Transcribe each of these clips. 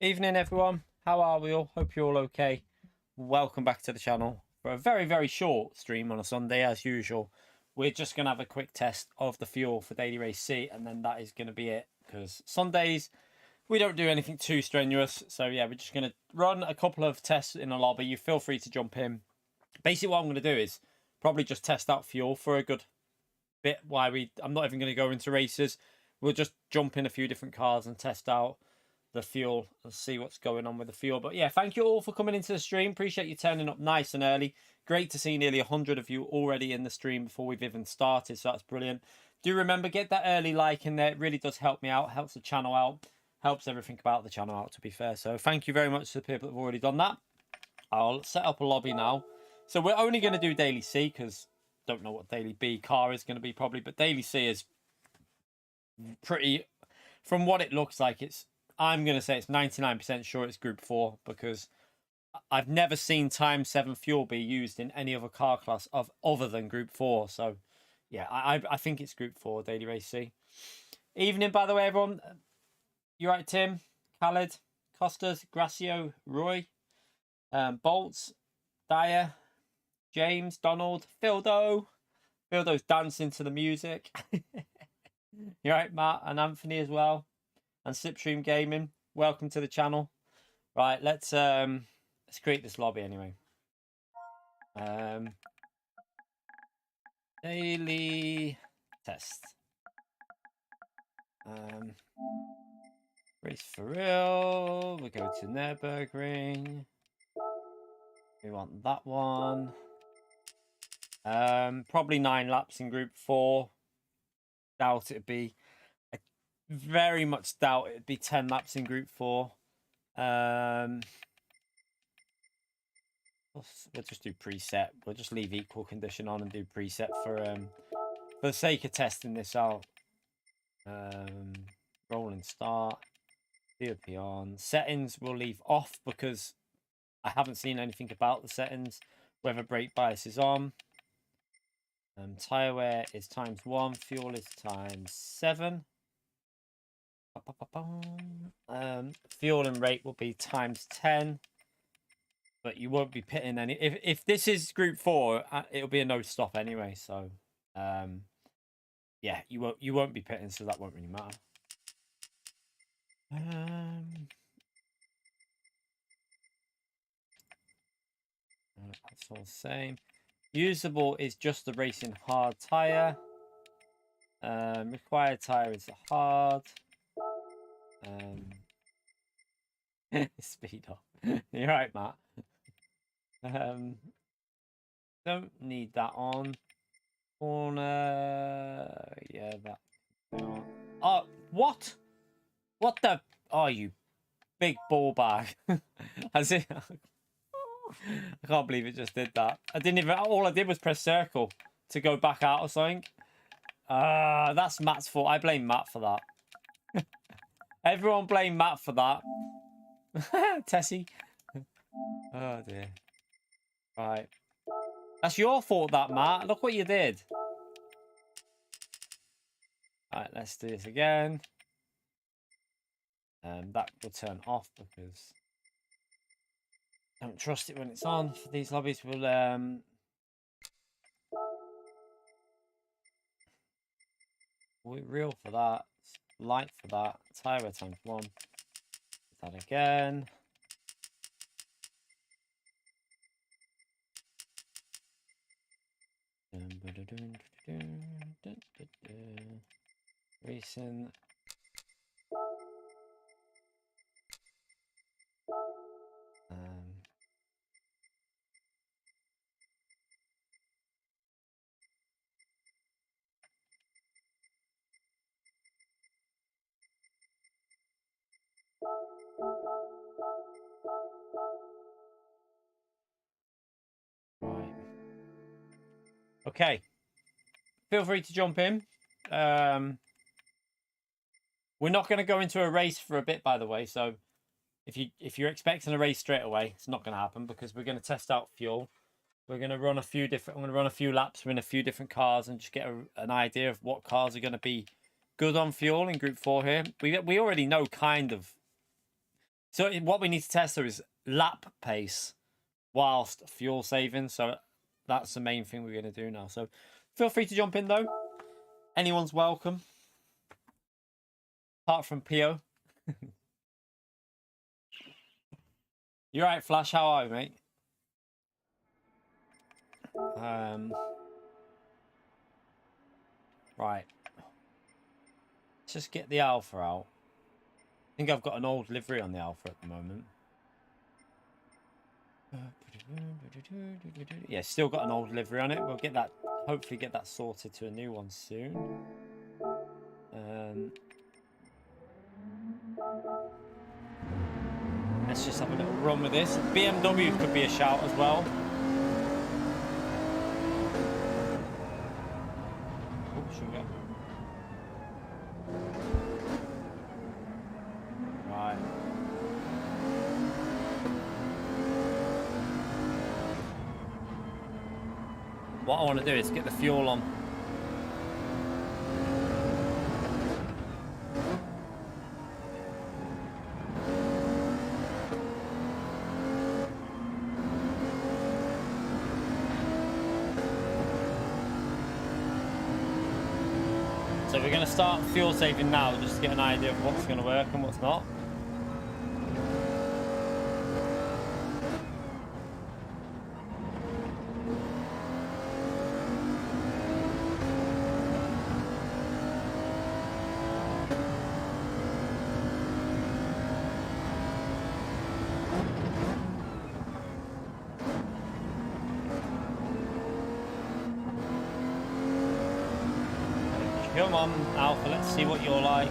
Evening everyone, how are we all? Hope you're all okay. Welcome back to the channel for a very short stream on a Sunday as usual. We're just going to have a quick test of the fuel for Daily Race C, and then that is going to be it, because Sundays we don't do anything too strenuous. So yeah, we're just going to run a couple of tests in a lobby. You feel free to jump in. Basically what I'm going to do is probably just test out fuel for a good bit. I'm not even going to go into races. We'll just jump in a few different cars and test out the fuel and see what's going on with the fuel. But yeah, thank you all for coming into the stream. Appreciate you turning up nice and early. Great to see nearly 100 of you already in the stream before we've even started, so that's brilliant. Do remember, get that early like in there. It really does help me out, helps the channel out, helps everything about the channel out, to be fair. So thank you very much to the people that have already done that. I'll set up a lobby now. So we're only going to do Daily C, because don't know what Daily B car is going to be probably, but Daily C is pretty, from what it looks like, I'm going to say it's 99% sure it's Group 4, because I've never seen Times 7 fuel be used in any other car class other than Group 4. So, yeah, I think it's Group 4, Daily Race C. Evening, by the way, everyone. You right, Tim? Khaled? Costas? Gracio? Roy? Bolts? Dyer? James? Donald? Phildo? Phildo's dancing to the music. You right, Matt? And Anthony as well. And Slipstream Gaming, welcome to the channel. Right, let's create this lobby anyway. Daily test. Race for real. We go to Nürburgring. We want that one. Probably 9 laps in Group 4. Doubt it'd be. Very much doubt it'd be 10 laps in Group 4. We'll just do preset. We'll just leave equal condition on and do preset for the sake of testing this out. Rolling start. DOP on. Settings we'll leave off because I haven't seen anything about the settings. Whether brake bias is on. Tire wear is ×1. Fuel is ×7. Fuel and rate will be ×10, but you won't be pitting any. If this is Group 4, it'll be a no stop anyway. So, yeah, you won't be pitting, so that won't really matter. That's all the same. Usable is just the racing hard tire. Required tire is the hard. Speed up. You're right, Matt. Don't need that on. Corner. Yeah, that. Oh, what? What the? Oh, you big ball bag. Has it? I can't believe it just did that. I didn't even. All I did was press circle to go back out or something. That's Matt's fault. I blame Matt for that. Everyone blame Matt for that. Tessie. Oh dear. Right. That's your fault, that, Matt. Look what you did. Alright, let's do this again. That will turn off because I don't trust it when it's on. For these lobbies, we'll real for that. Light for that. Tire ×1. That again. Racing. Right. Okay. Feel free to jump in. We're not going to go into a race for a bit, by the way. So if you're expecting a race straight away, it's not going to happen because we're going to test out fuel. We're going to run a few different. I'm going to run a few laps in a few different cars and just get an idea of what cars are going to be good on fuel in Group 4 here. We already know kind of So what we need to test there is lap pace whilst fuel saving. So that's the main thing we're going to do now. So feel free to jump in though. Anyone's welcome. Apart from Pio. You're right, Flash. How are you, mate? Right. Let's just get the Alpha out. I think I've got an old livery on the Alpha at the moment. Yeah, still got an old livery on it. We'll get that, hopefully get that sorted to a new one soon. Let's just have a little run with this. BMW could be a shout as well. Oh, should we go? Right. What I want to do is get the fuel on. So we're going to start fuel saving now just to get an idea of what's going to work and what's not. Come on, Alpha, let's see what you're like.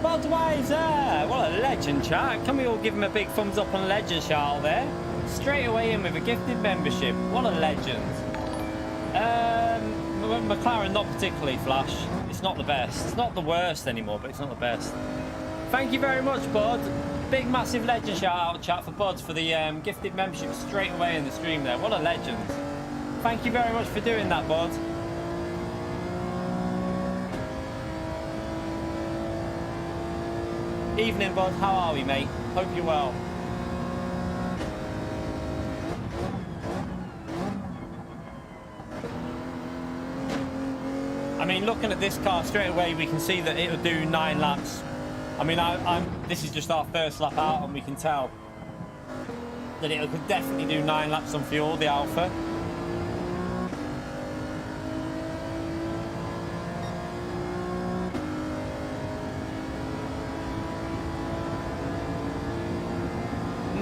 Budweiser! What a legend, chat. Can we all give him a big thumbs up on legend shout there? Straight away in with a gifted membership. What a legend. McLaren, not particularly, Flash. It's not the best. It's not the worst anymore, but it's not the best. Thank you very much, Bud. Big, massive legend shout out, chat, for Bud for the gifted membership straight away in the stream there. What a legend. Thank you very much for doing that, Bud. Evening, Bud. How are we, mate? Hope you're well. I mean, looking at this car straight away, we can see that it'll do 9 laps. I mean, this is just our first lap out, and we can tell that it could definitely do 9 laps on fuel, the Alpha.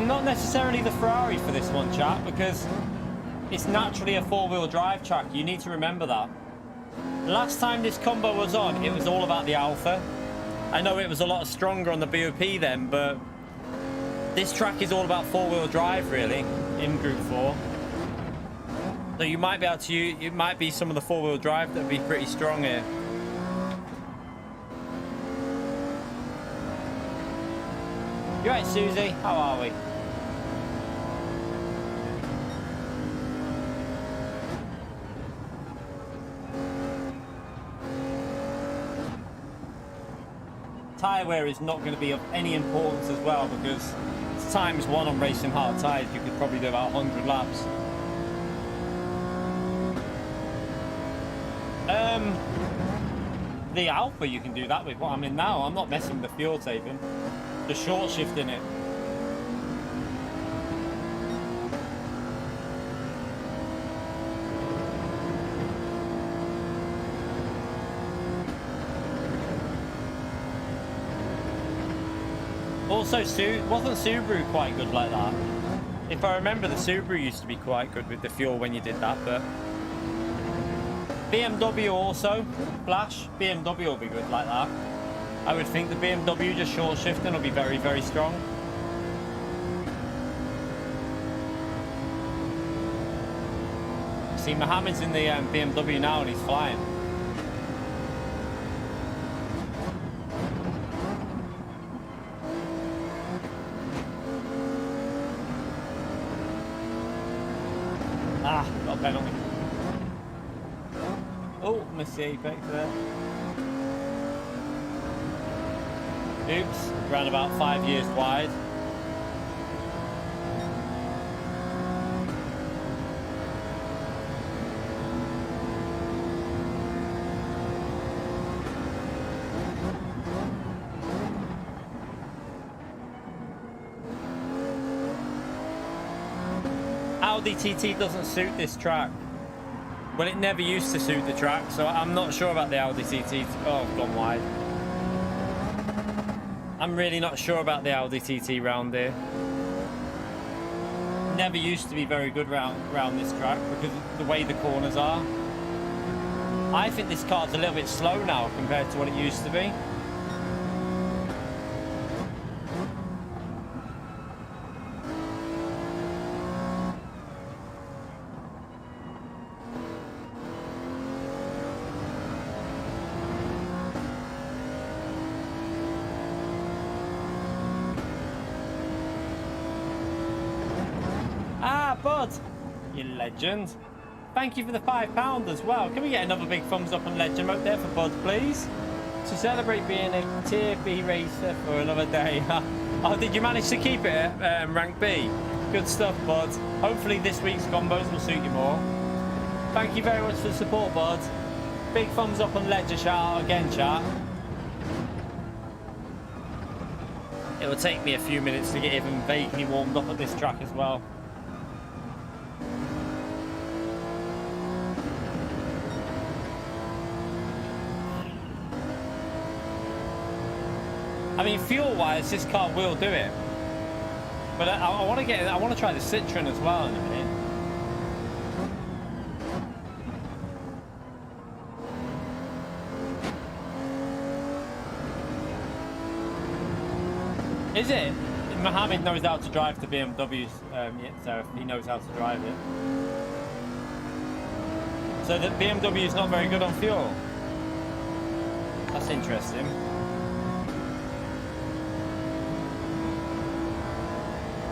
Not necessarily the Ferrari for this one, chat, because it's naturally a 4-wheel drive track. You need to remember that. Last time this combo was on, it was all about the Alpha. I know it was a lot stronger on the BOP then, but this track is all about 4-wheel drive, really, in Group 4. So you might be able to use, it might be some of the 4-wheel drive that would be pretty strong here. You right, Susie? How are we? Tyre wear is not going to be of any importance as well, because it's times 1 on racing hard tyres. You could probably do about 100 laps. The Alpha you can do that with. What I'm in now, I'm not messing with the fuel saving. The short shift in it. Also, wasn't Subaru quite good like that? If I remember, the Subaru used to be quite good with the fuel when you did that, but BMW also, Flash, BMW will be good like that. I would think the BMW just short shifting will be very, very strong. See, Mohammed's in the BMW now and he's flying. Ah, got a penalty. Oh, missed the apex there. Oops, ran about 5 years wide. Audi TT doesn't suit this track. Well, it never used to suit the track, so I'm not sure about the Audi TT. Oh, I've gone wide. I'm really not sure about the Audi TT round here. Never used to be very good round this track because of the way the corners are. I think this car's a little bit slow now compared to what it used to be. Bud, you legend. Thank you for the £5 as well. Can we get another big thumbs up and legend mode there for Bud, please? To celebrate being a tier B racer for another day. Oh, did you manage to keep it at rank B? Good stuff, Bud. Hopefully this week's combos will suit you more. Thank you very much for the support, Bud. Big thumbs up and ledger shout out again, chat. It will take me a few minutes to get even vaguely warmed up at this track as well. I mean, fuel-wise, this car will do it, but I want to try the Citroen as well in a minute. Is it? Mohammed knows how to drive the BMWs, so he knows how to drive it. So the BMW is not very good on fuel. That's interesting.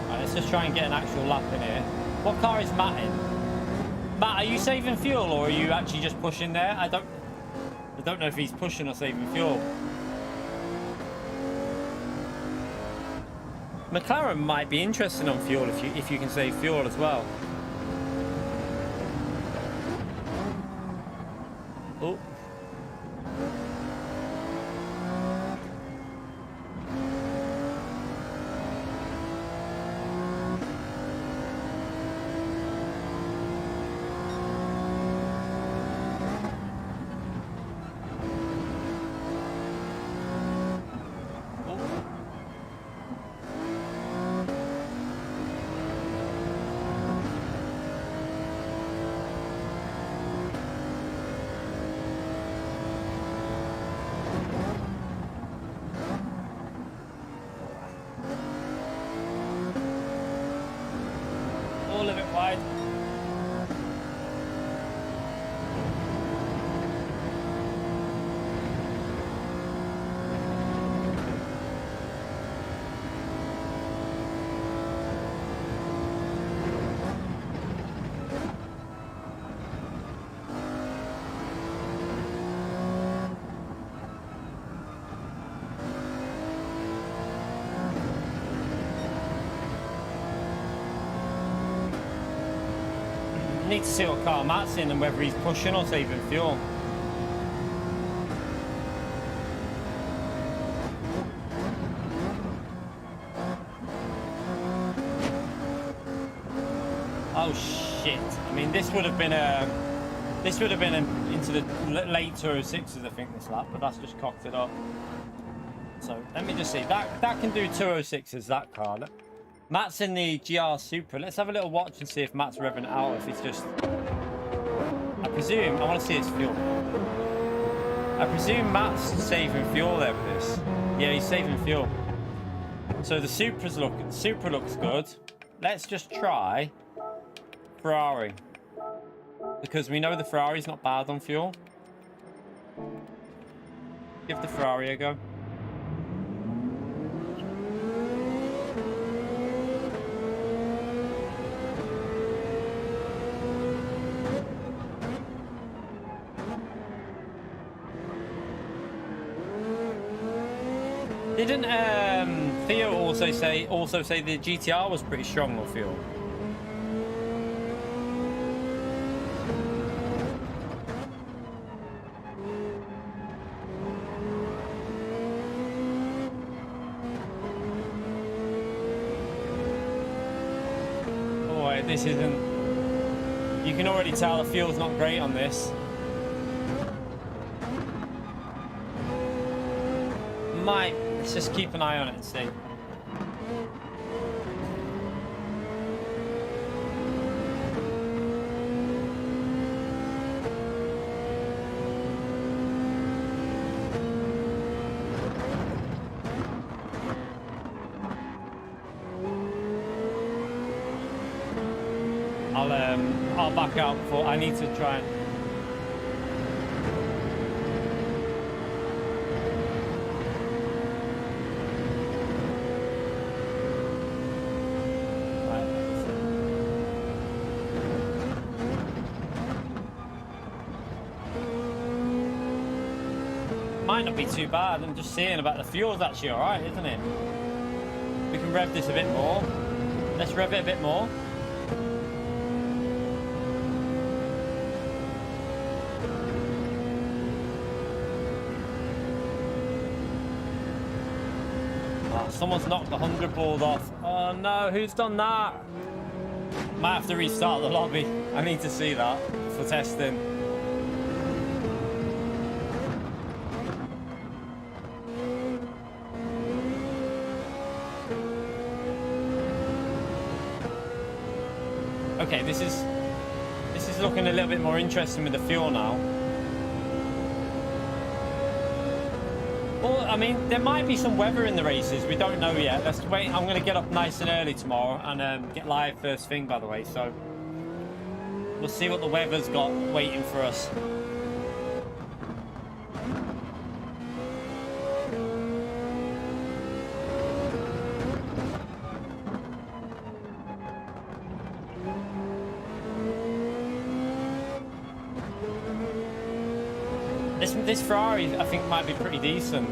Let's just try and get an actual lap in here. What car is Matt in? Matt, are you saving fuel or are you actually just pushing there? I don't know if he's pushing or saving fuel. McLaren might be interested on fuel if you can save fuel as well. Oh. Need to see what car Matt's in and whether he's pushing or saving fuel. Oh shit! I mean, this would have been into the late 206s, I think, this lap, but that's just cocked it up. So let me just see. That can do 206s, that car. Matt's in the GR Supra. Let's have a little watch and see if Matt's revving it out. If he's just, I presume, I want to see his fuel. I presume Matt's saving fuel there with this. Yeah, he's saving fuel. So the Supra looks good. Let's just try Ferrari, because we know the Ferrari's not bad on fuel. Give the Ferrari a go. Didn't Theo also say the GTR was pretty strong on fuel? Oh, this isn't. You can already tell the fuel's not great on this. Let's just keep an eye on it and see. I'll back out before I need to try and. Might not be too bad. I'm just seeing about the fuel's actually alright, isn't it? We can rev this a bit more. Let's rev it a bit more. Someone's knocked the 100 balls off. Oh no, who's done that? Might have to restart the lobby. I need to see that for testing. Okay, this is looking a little bit more interesting with the fuel now. Well, I mean, there might be some weather in the races. We don't know yet. Let's wait. I'm going to get up nice and early tomorrow and get live first thing, by the way. So we'll see what the weather's got waiting for us. This Ferrari, I think, might be pretty decent.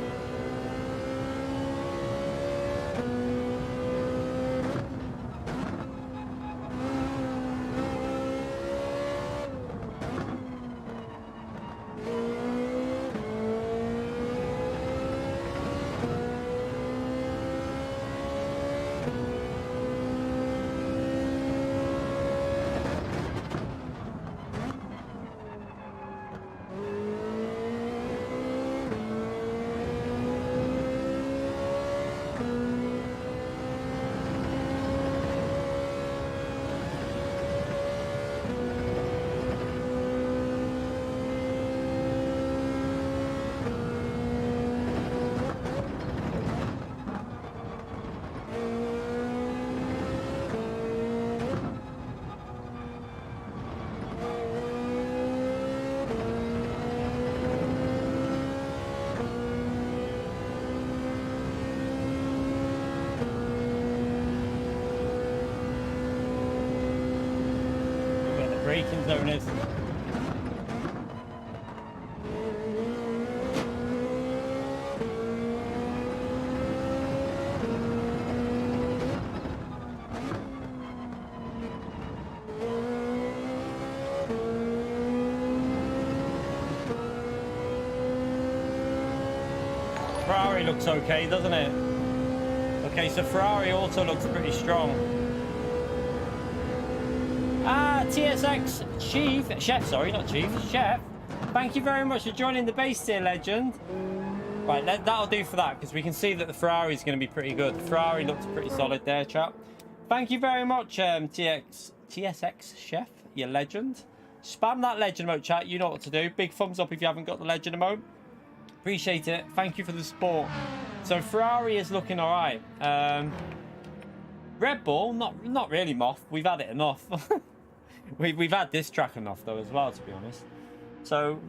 Braking zone is. Ferrari looks okay, doesn't it? Okay, so Ferrari also looks pretty strong. TSX Chef, sorry, not Chief, Chef. Thank you very much for joining the base tier, legend. Right, that'll do for that, because we can see that the Ferrari is going to be pretty good. The Ferrari looks pretty solid there, chap. Thank you very much, TSX Chef, you legend. Spam that legend emote, chat. You know what to do. Big thumbs up if you haven't got the legend emote. Appreciate it. Thank you for the support. So Ferrari is looking all right. Red Bull, not really, Moth. We've had it enough. We've had this track enough though as well, to be honest. So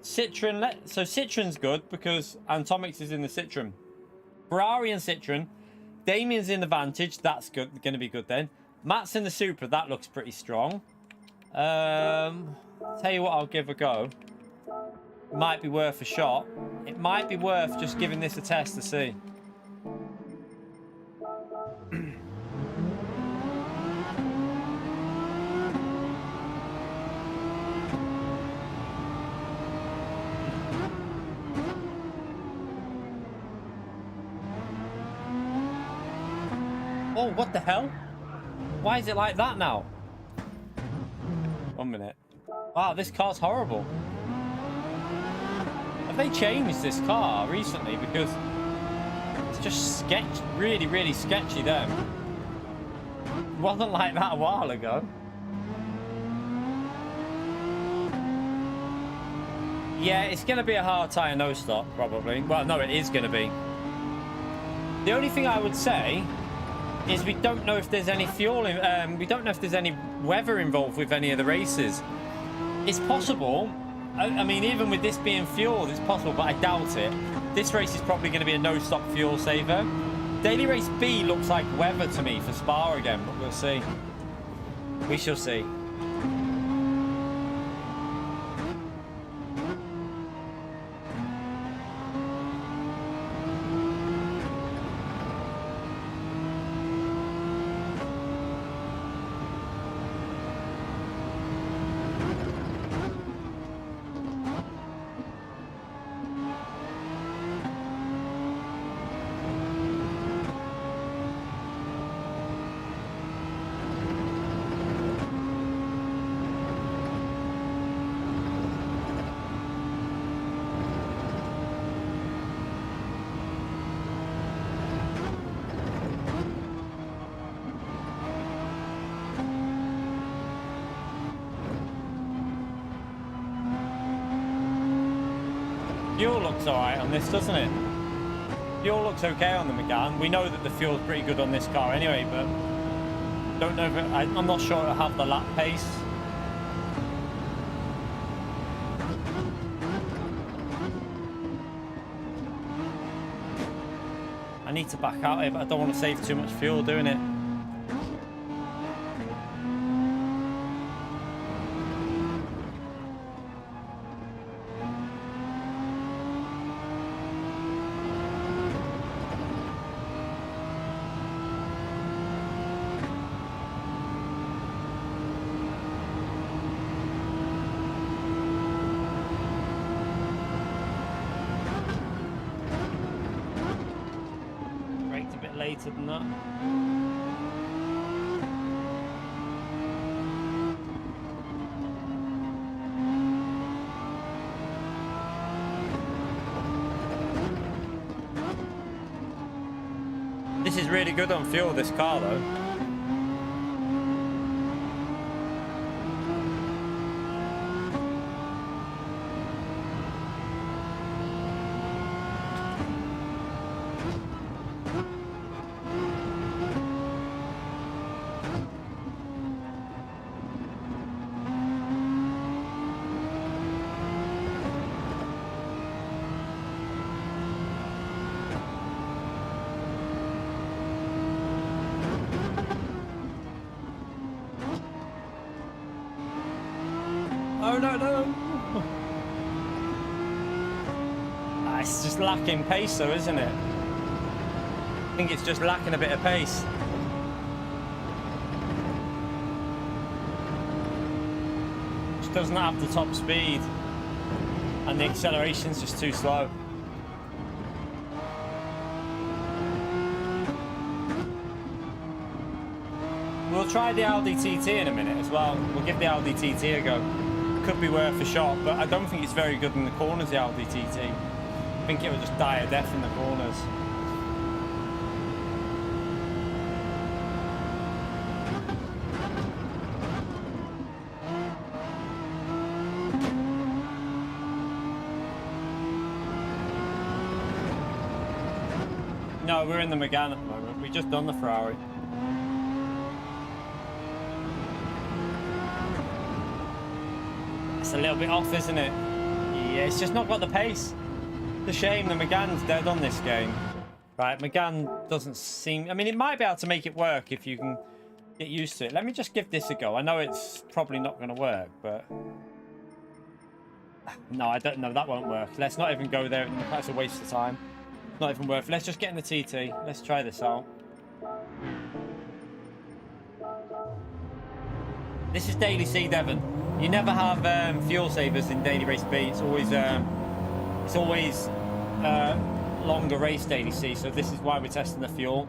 Citroen, so Citroen's good because Atomics is in the Citroen. Ferrari and Citroen. Damien's in the Vantage. That's good. Going to be good then. Matt's in the Supra. That looks pretty strong. Tell you what, I'll give a go. Might be worth a shot. It might be worth just giving this a test to see. Oh, what the hell? Why is it like that now? 1 minute. Wow, this car's horrible. Have they changed this car recently? Because it's just sketch, really, really sketchy then. It wasn't like that a while ago. Yeah, it's going to be a hard tyre no stop, probably. Well, no, it is going to be. The only thing I would say is we don't know if there's any fuel in, we don't know if there's any weather involved with any of the races. It's possible. I mean, even with this being fueled, it's possible, but I doubt it. This race is probably going to be a no-stop fuel saver. Daily Race B looks like weather to me for Spa again, but we'll see. We shall see. Fuel looks alright on this, doesn't it? Fuel looks okay on the Megane. We know that the fuel's pretty good on this car anyway, but don't know if it, I'm not sure it'll have the lap pace. I need to back out here, but I don't want to save too much fuel doing it. Later than that. This is really good on fuel, this car though. Oh no, no! It's just lacking pace though, isn't it? I think it's just lacking a bit of pace. Just doesn't have the top speed. And the acceleration's just too slow. We'll try the Audi TT in a minute as well. We'll give the Audi TT a go. Could be worth a shot, but I don't think it's very good in the corners, the Audi TT. I think it will just die a death in the corners. No, we're in the Megane at the moment. We've just done the Ferrari. It's a little bit off, isn't it? Yeah, it's just not got the pace. It's a shame the Megane's dead on this game. Right, Megane doesn't seem... I mean, it might be able to make it work if you can get used to it. Let me just give this a go. I know it's probably not going to work, but... No, I don't know. That won't work. Let's not even go there. That's a waste of time. Not even worth it. Let's just get in the TT. Let's try this out. This is Daily C, Devon. You never have fuel savers in Daily Race B. It's always longer race Daily C. So this is why we're testing the fuel.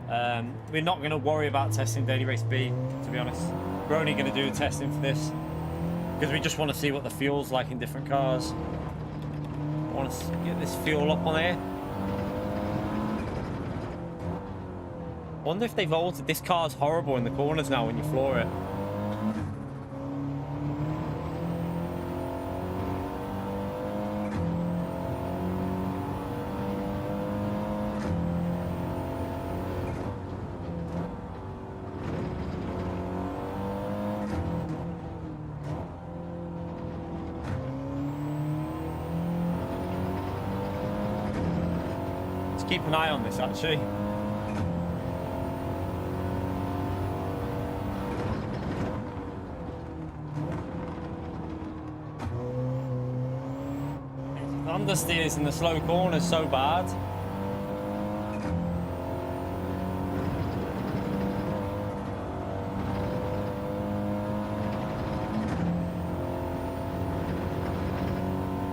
We're not going to worry about testing Daily Race B, to be honest. We're only going to do the testing for this. because we just want to see what the fuel's like in different cars. I want to get this fuel up on here. Wonder if they've altered. This car's horrible in the corners now when you floor it. Let's keep an eye on this actually. Understeers in the slow corners so bad.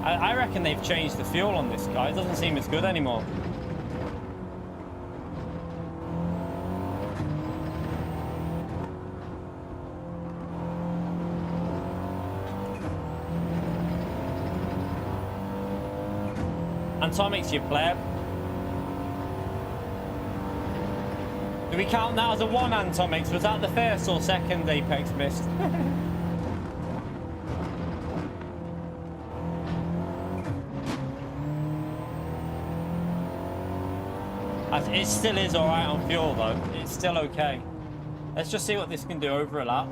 I reckon they've changed the fuel on this car. It doesn't seem as good anymore. Atomics, you pleb. Do we count that as a one, Atomics? Was that the first or second Apex missed? It still is alright on fuel though. It's still okay. Let's just see what this can do over a lap.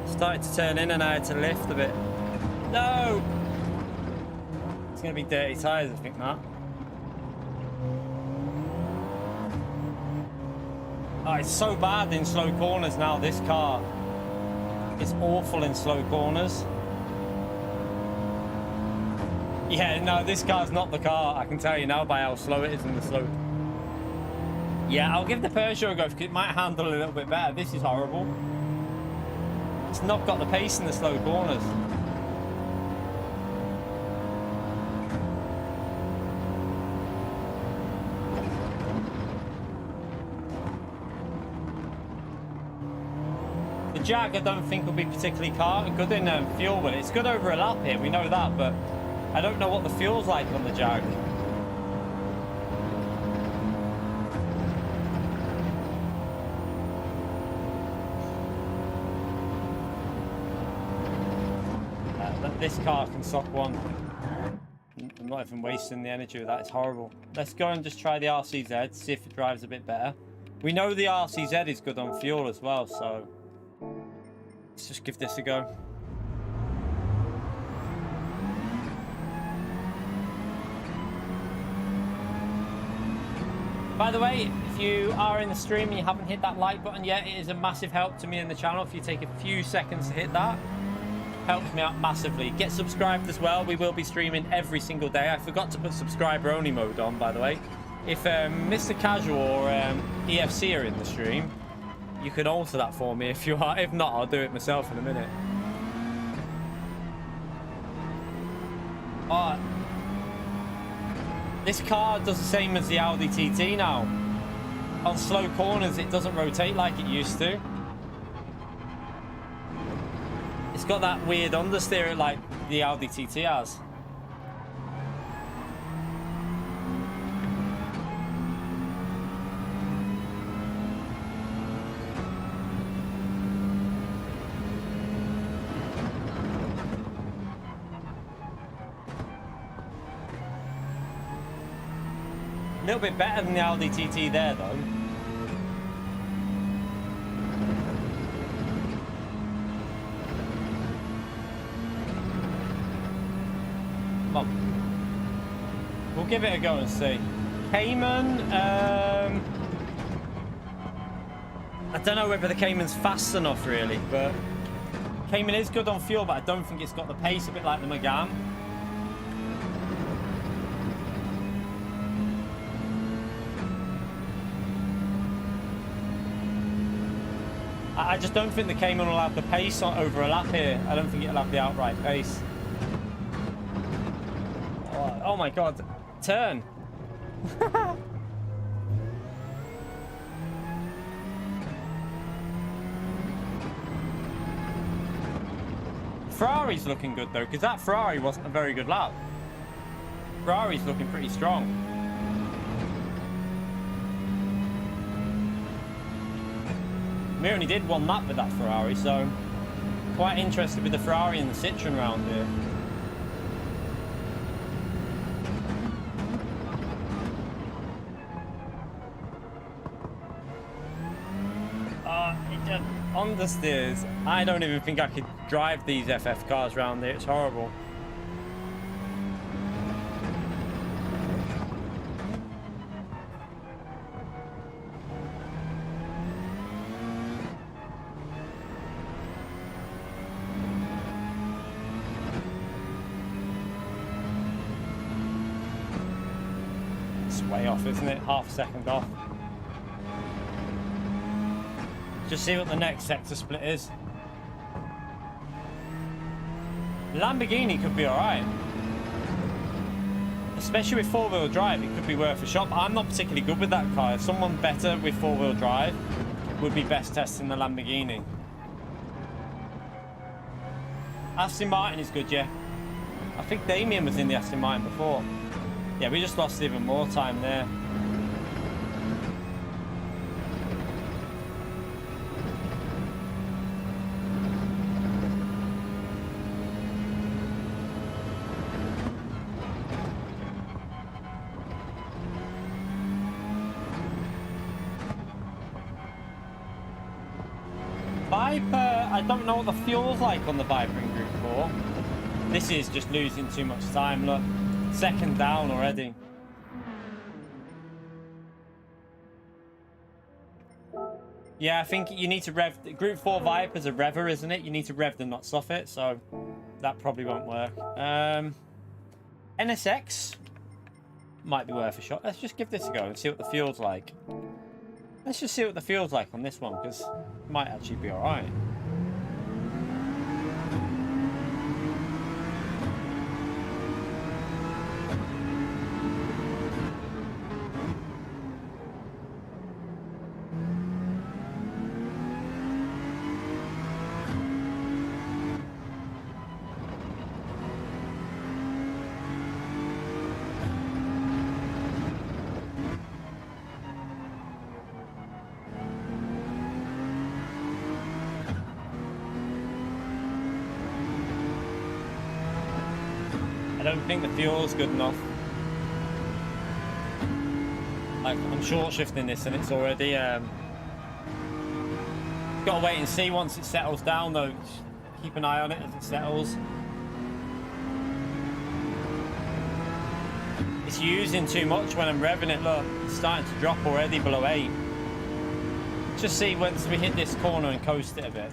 Started to turn in and I had to lift a bit. No! It's going to be dirty tyres, I think, that. Oh, it's so bad in slow corners now, this car. It's awful in slow corners. Yeah, no, this car's not the car. I can tell you now by how slow it is in the slow. Yeah, I'll give the Peugeot a go because it might handle a little bit better. This is horrible. It's not got the pace in the slow corners. The Jag I don't think will be particularly good in fuel, but it's good over a lap here, we know that, but I don't know what the fuel's like on the Jag. This car can sock one. I'm not even wasting the energy with that. It's horrible. Let's go and just try the RCZ, see if it drives a bit better. We know the RCZ is good on fuel as well, so let's just give this a go. By the way, if you are in the stream and you haven't hit that like button yet, it is a massive help to me in the channel. If you take a few seconds to hit that, helps me out massively. Get subscribed as well. We will be streaming every single day. I forgot to put subscriber only mode on, by the way. If Mr. Casual or EFC are in the stream, you can alter that for me if you are. If not, I'll do it myself in a minute. Oh, this car does the same as the Audi TT now. On slow corners, it doesn't rotate like it used to. It's got that weird understeer like the Audi TT has. A little bit better than the Audi TT there though. We'll give it a go and see. Cayman, I don't know whether the Cayman's fast enough really, but Cayman is good on fuel, but I don't think it's got the pace a bit like the Megane. I just don't think the Cayman will have the pace over a lap here. I don't think it'll have the outright pace. Oh my god. Turn. Ferrari's looking good though, because that Ferrari wasn't a very good lap. Ferrari's looking pretty strong. We only did one lap with that Ferrari, so quite interested with the Ferrari and the Citroen round here. It just understeers. I don't even think I could drive these FF cars around here. It's horrible. It's way off, isn't it? Half a second off. Just see what the next sector split is. Lamborghini could be alright. Especially with four-wheel drive, it could be worth a shot. I'm not particularly good with that car. If someone better with four-wheel drive would be best testing the Lamborghini. Aston Martin is good, yeah. I think Damien was in the Aston Martin before. Yeah, we just lost even more time there. Viper, I don't know what the fuel's like on the Viper in Group 4. This is just losing too much time, look. Second down already. Yeah, I think you need to rev... Group 4 Viper's a rever, isn't it? You need to rev them, not soft it, so that probably won't work. NSX might be worth a shot. Let's just give this a go and see what the fuel's like. Let's just see what the fuel's like on this one, because it might actually be alright. I don't think the fuel's good enough. Like, I'm short shifting this and it's already gotta wait and see once it settles down though. Just keep an eye on it as it settles. It's using too much when I'm revving it. Look, it's starting to drop already below 8. Just see once we hit this corner and coast it a bit.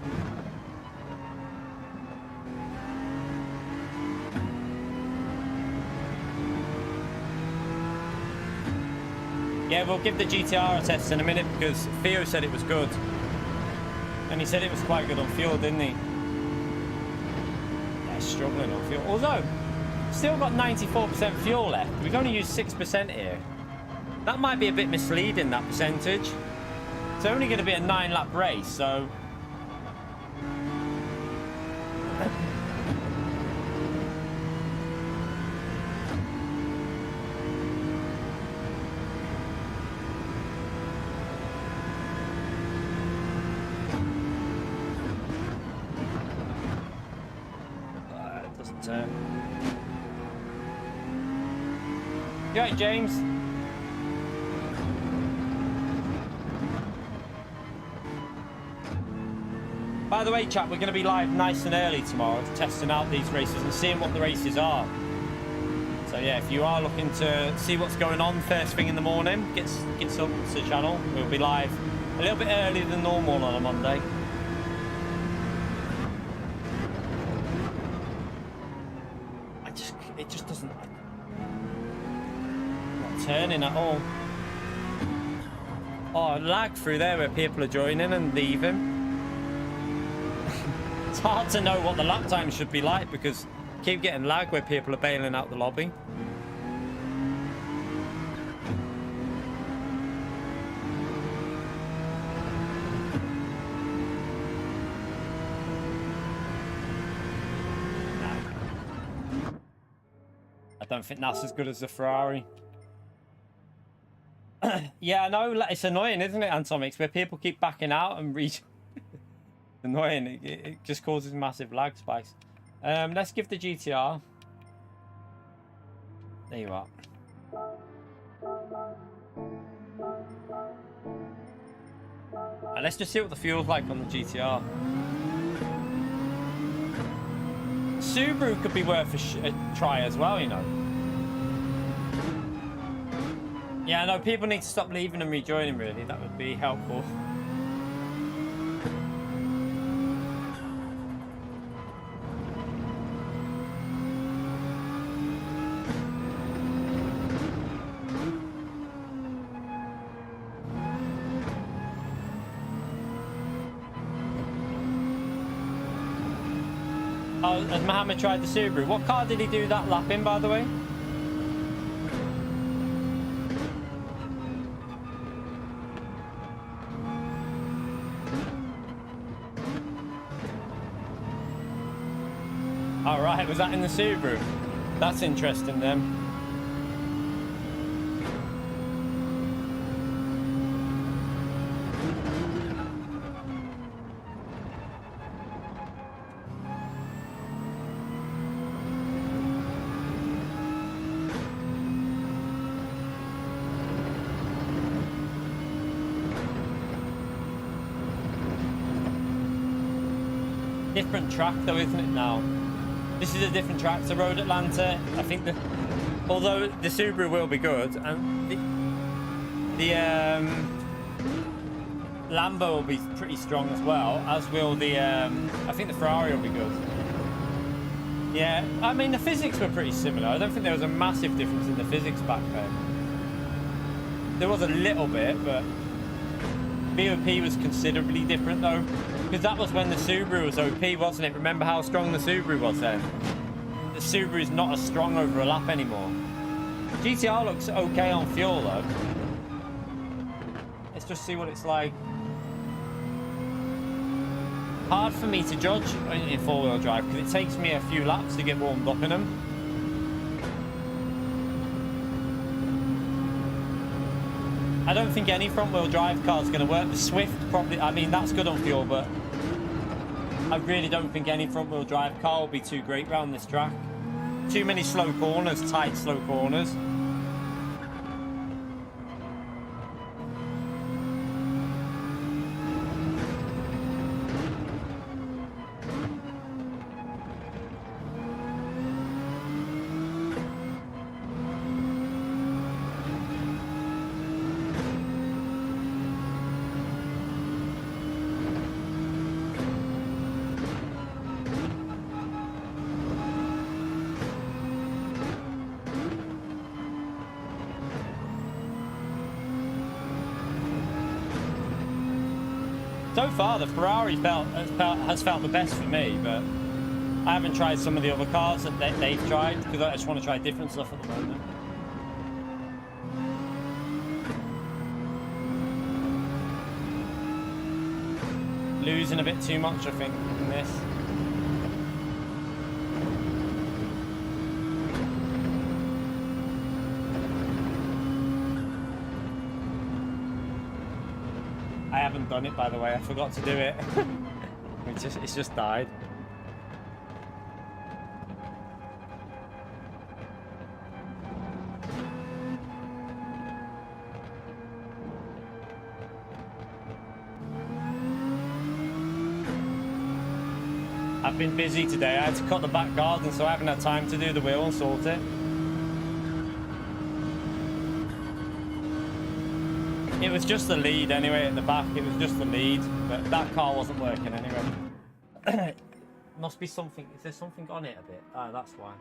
Yeah, we'll give the GTR a test in a minute because Theo said it was good. And he said it was quite good on fuel, didn't he? Yeah, struggling on fuel. Although, still got 94% fuel left. We've only used 6% here. That might be a bit misleading, that percentage. It's only going to be a 9-lap race, so... You right, James? By the way, chat, we're going to be live nice and early tomorrow, testing out these races and seeing what the races are. So yeah, if you are looking to see what's going on first thing in the morning, get sub to the channel. We'll be live a little bit earlier than normal on a Monday. It just doesn't... Not turning at all. Oh, lag through there where people are joining and leaving. It's hard to know what the lap time should be like because I keep getting lag where people are bailing out the lobby. I don't think that's as good as the Ferrari. Yeah, I know. It's annoying, isn't it, Antomix, where people keep backing out and reach. Annoying. It just causes massive lag spikes. Let's give the GTR. There you are. Let's just see what the fuel's like on the GTR. Subaru could be worth a try as well, you know. Yeah, no, people need to stop leaving and rejoining, really. That would be helpful. Oh, has Mohammed tried the Subaru? What car did he do that lap in, by the way? All right, was that in the Subaru? That's interesting then. Different track though, isn't it now? This is a different track to Road Atlanta. I think although the Subaru will be good, and the Lambo will be pretty strong as well, as will the I think the Ferrari will be good. Yeah, I mean the physics were pretty similar. I don't think there was a massive difference in the physics back then. There was a little bit, but BOP was considerably different though. Because that was when the Subaru was OP, wasn't it? Remember how strong the Subaru was then? The Subaru is not as strong over a lap anymore. GTR looks okay on fuel though. Let's just see what it's like. Hard for me to judge in four-wheel drive because it takes me a few laps to get warmed up in them. I don't think any front-wheel drive car is going to work. The Swift probably, I mean, that's good on fuel, but I really don't think any front-wheel drive car will be too great around this track. Too many slow corners, tight slow corners. So far, the Ferrari has felt the best for me, but I haven't tried some of the other cars that they've tried because I just want to try different stuff at the moment. Losing a bit too much, I think, in this. I haven't done it, by the way. I forgot to do it. It's just died. I've been busy today. I had to cut the back garden, so I haven't had time to do the wheel and sort it. It was just the lead anyway at the back. It was just the lead, but that car wasn't working anyway. Must be something. Is there something on it a bit? Ah, that's why.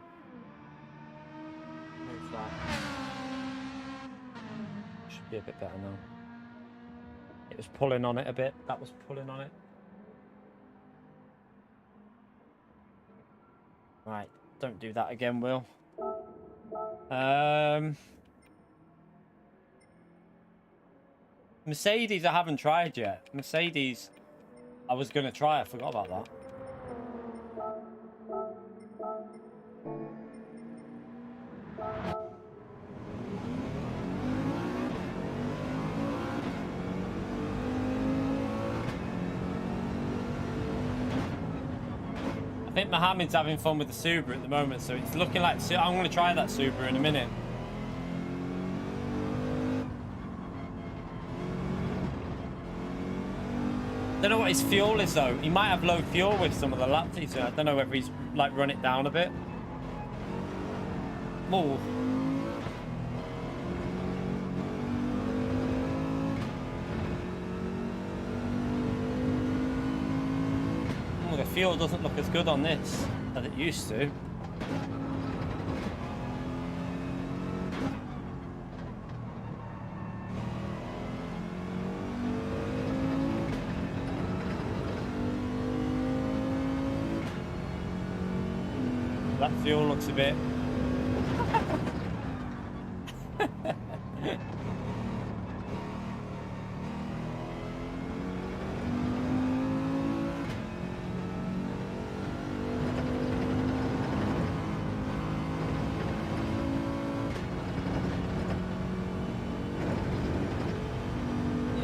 What's that? Should be a bit better now. It was pulling on it a bit. That was pulling on it. Right, don't do that again, Will. Mercedes I haven't tried yet. Mercedes I was going to try. I forgot about that. I think Mohammed's having fun with the Subaru at the moment, so it's looking like I'm going to try that Subaru in a minute. Don't know what his fuel is though. He might have low fuel with some of the laps he's doing. I don't know whether he's like run it down a bit. Oh. Oh, the fuel doesn't look as good on this as it used to. That fuel looks a bit...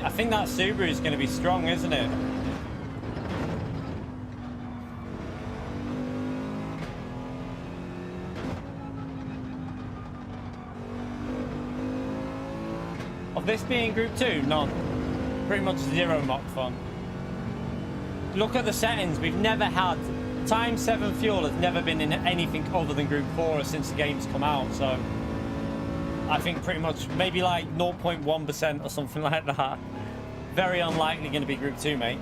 I think that Subaru is going to be strong, isn't it? Of this being Group 2? None. Pretty much zero mock fun. Look at the settings. We've never had... Times 7 fuel has never been in anything other than Group 4 since the game's come out, so... I think pretty much maybe like 0.1% or something like that. Very unlikely going to be Group 2, mate.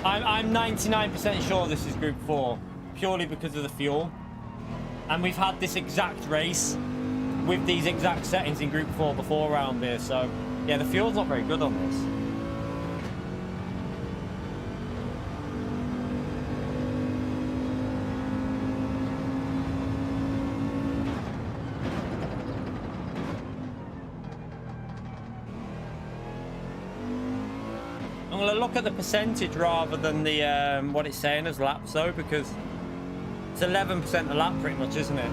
I'm 99% sure this is Group 4, purely because of the fuel. And we've had this exact race with these exact settings in Group 4 before around here, so yeah, the fuel's not very good on this. I'm going to look at the percentage rather than the what it's saying as laps though, because it's 11% a lap pretty much, isn't it?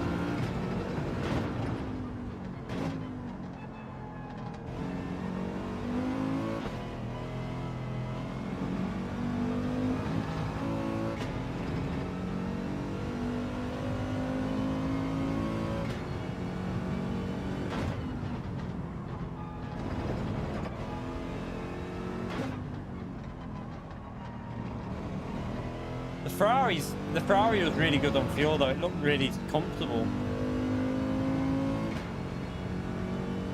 The Ferrari was really good on fuel though, it looked really comfortable.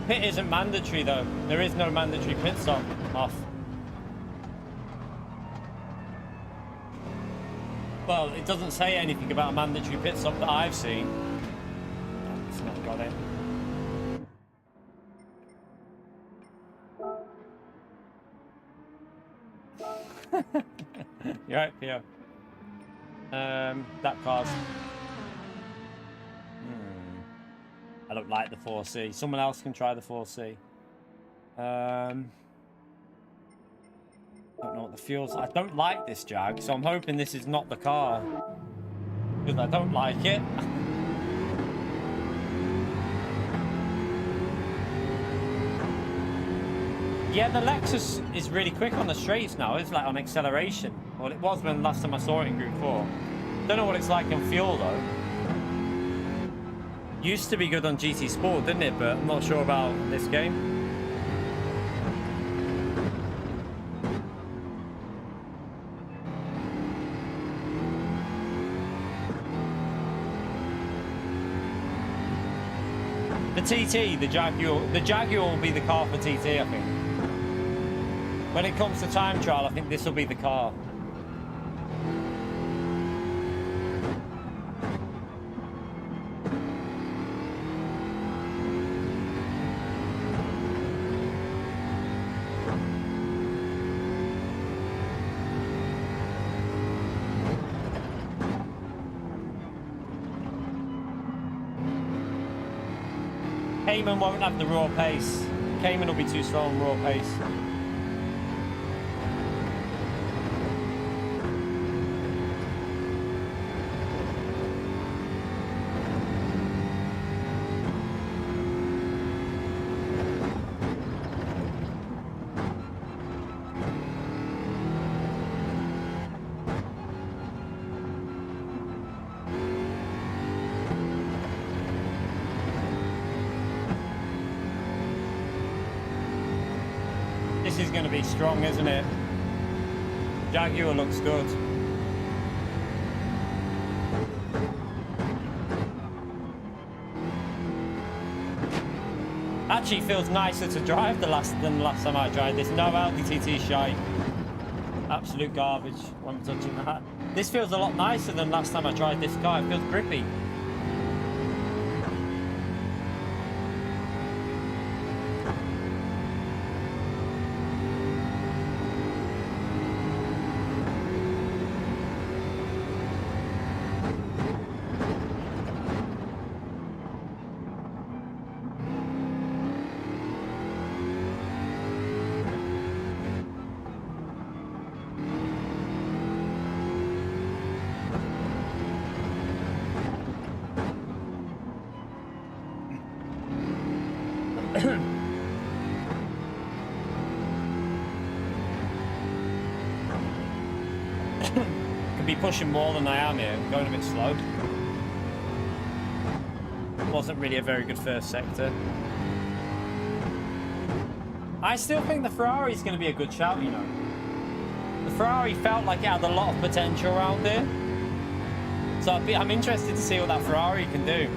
Pit isn't mandatory though, there is no mandatory pit stop off. Well, it doesn't say anything about a mandatory pit stop that I've seen. Oh, it's not got it. You're right, Theo. That car's... I don't like the 4C. Someone else can try the 4C. Don't know what the fuel's... I don't like this Jag, so I'm hoping this is not the car. Because I don't like it. Yeah, the Lexus is really quick on the straights now. It's like on acceleration. Well, it was when last time I saw it in Group 4. Don't know what it's like on fuel though. Used to be good on GT Sport, didn't it? But I'm not sure about this game. The TT, the Jaguar will be the car for TT, I think. When it comes to time trial, I think this will be the car. Cayman won't have the raw pace. Cayman will be too slow on raw pace. This is going to be strong, isn't it? Jaguar looks good. Actually feels nicer to drive than the last time I tried this. No LDTT shite. Absolute garbage when I'm touching that. This feels a lot nicer than last time I tried this car. It feels grippy. Could be pushing more than I am here, going a bit slow. Wasn't really a very good first sector. I still think the Ferrari is going to be a good shout, you know. The Ferrari felt like it had a lot of potential around here. So I'm interested to see what that Ferrari can do.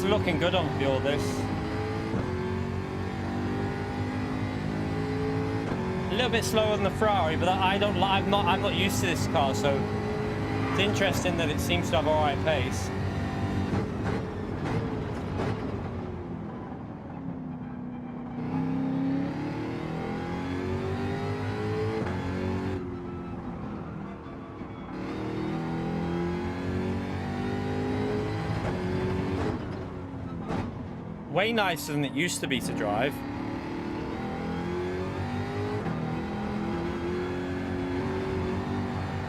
Looking good on fuel, this. A little bit slower than the Ferrari, but I'm not used to this car, so it's interesting that it seems to have all right pace. Way nicer than it used to be to drive.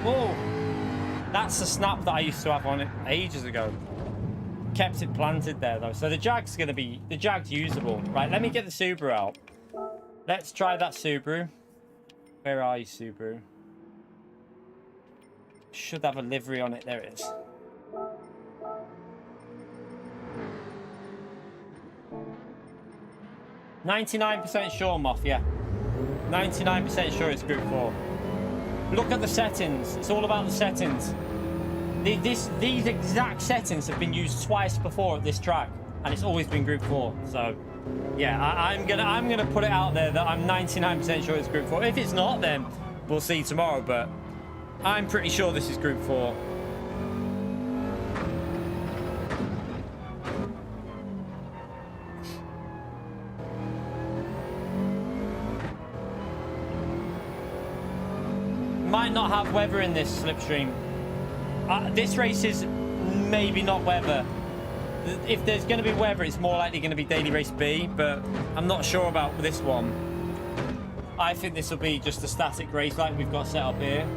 Whoa! That's the snap that I used to have on it ages ago. Kept it planted there though. So the Jag's usable. Right, let me get the Subaru out. Let's try that Subaru. Where are you, Subaru? Should have a livery on it. There it is. 99% sure, Moth, yeah. 99% sure it's Group 4. Look at the settings. It's all about the settings. These exact settings have been used twice before at this track, and it's always been Group 4. So, yeah, I'm gonna put it out there that I'm 99% sure it's Group 4. If it's not, then we'll see tomorrow. But I'm pretty sure this is Group 4. Might not have weather in this slipstream. This race is maybe not weather. If there's going to be weather, it's more likely going to be daily race B, but I'm not sure about this one. I think this will be just a static race like we've got set up here.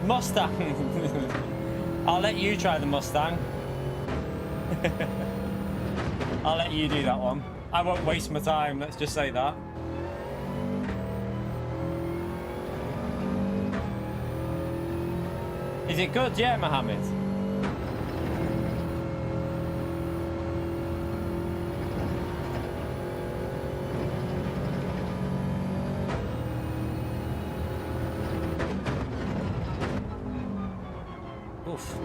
Mustang. I'll let you try the Mustang. I'll let you do that one. I won't waste my time, let's just say that. Is it good? Yeah, Mohammed. Oof.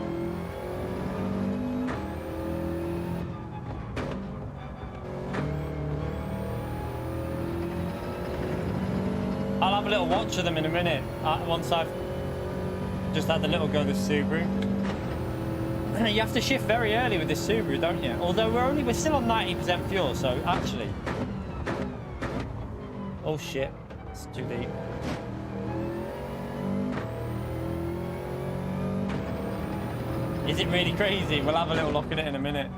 I'll have a little watch of them in a minute, once I've just had the little go of this Subaru. You have to shift very early with this Subaru, don't you? Although we're still on 90% fuel, so actually... Oh shit, it's too deep. Is it really crazy? We'll have a little look at it in a minute.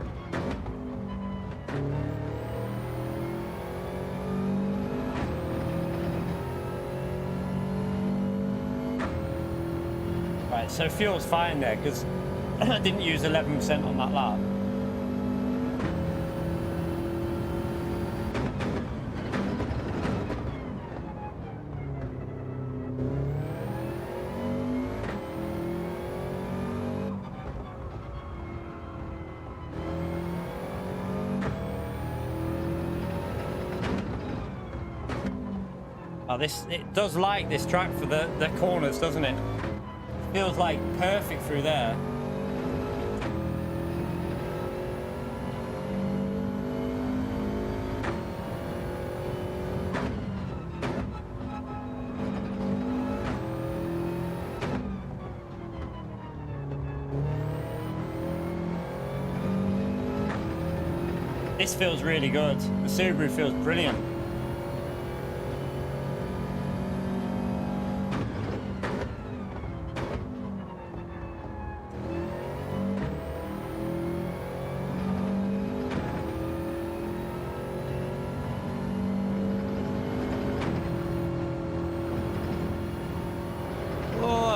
Right, so fuel's fine there because I didn't use 11% on that lap. Oh, it does like this track for the corners, doesn't it? Feels like perfect through there. This feels really good. The Subaru feels brilliant.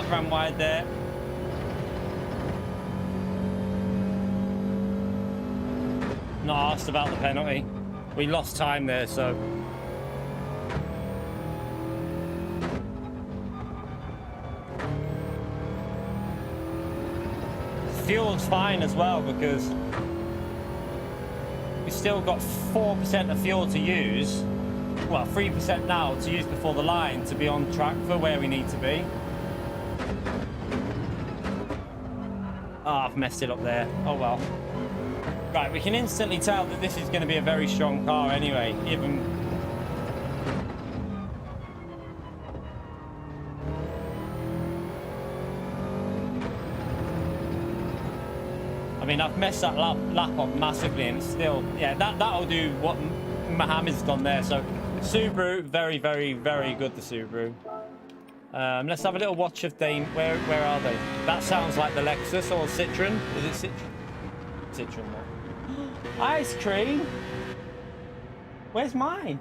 Ran wide there. Not asked about the penalty. We lost time there, so. Fuel's fine as well because we've still got 4% of fuel to use. Well, 3% now to use before the line to be on track for where we need to be. Oh, I've messed it up there. Oh well. Right, we can instantly tell that this is going to be a very strong car anyway. Even... I mean, I've messed that lap up massively and it's still... Yeah, that'll do what Mohammed's done there. So, Subaru, very, very, very good, the Subaru. Let's have a little watch of Dane. Where are they? That sounds like the Lexus or Citroen. Is it Citroen? Citroen. Ice cream. Where's mine?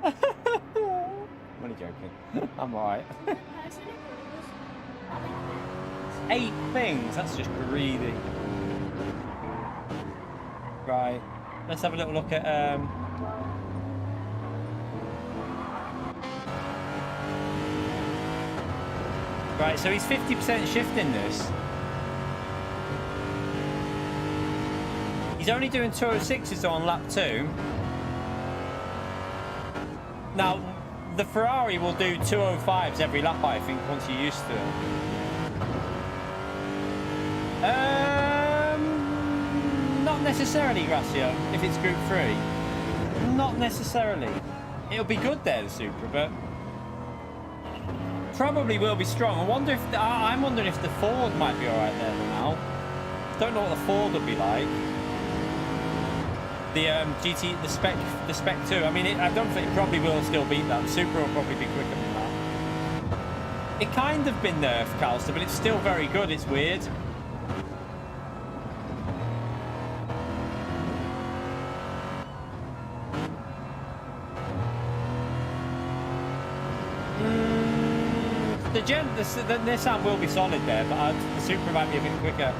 I'm only joking. I'm alright. 8 things. That's just greedy. Right. Let's have a little look at. Right, so he's 50% shifting this. He's only doing 206s on lap 2. Now, the Ferrari will do 205s every lap, I think, once you're used to it. Not necessarily, Gracio, if it's Group 3. Not necessarily. It'll be good there, the Supra, but... Probably will be strong. I'm wondering if the Ford might be alright there now. Don't know what the Ford would be like. The the Spec 2. I mean, I don't think it probably will still beat that. The Supra will probably be quicker than that. It kind of been nerfed, Calster, but it's still very good. It's weird. The the Nissan will be solid there, but the Supra might be a bit quicker.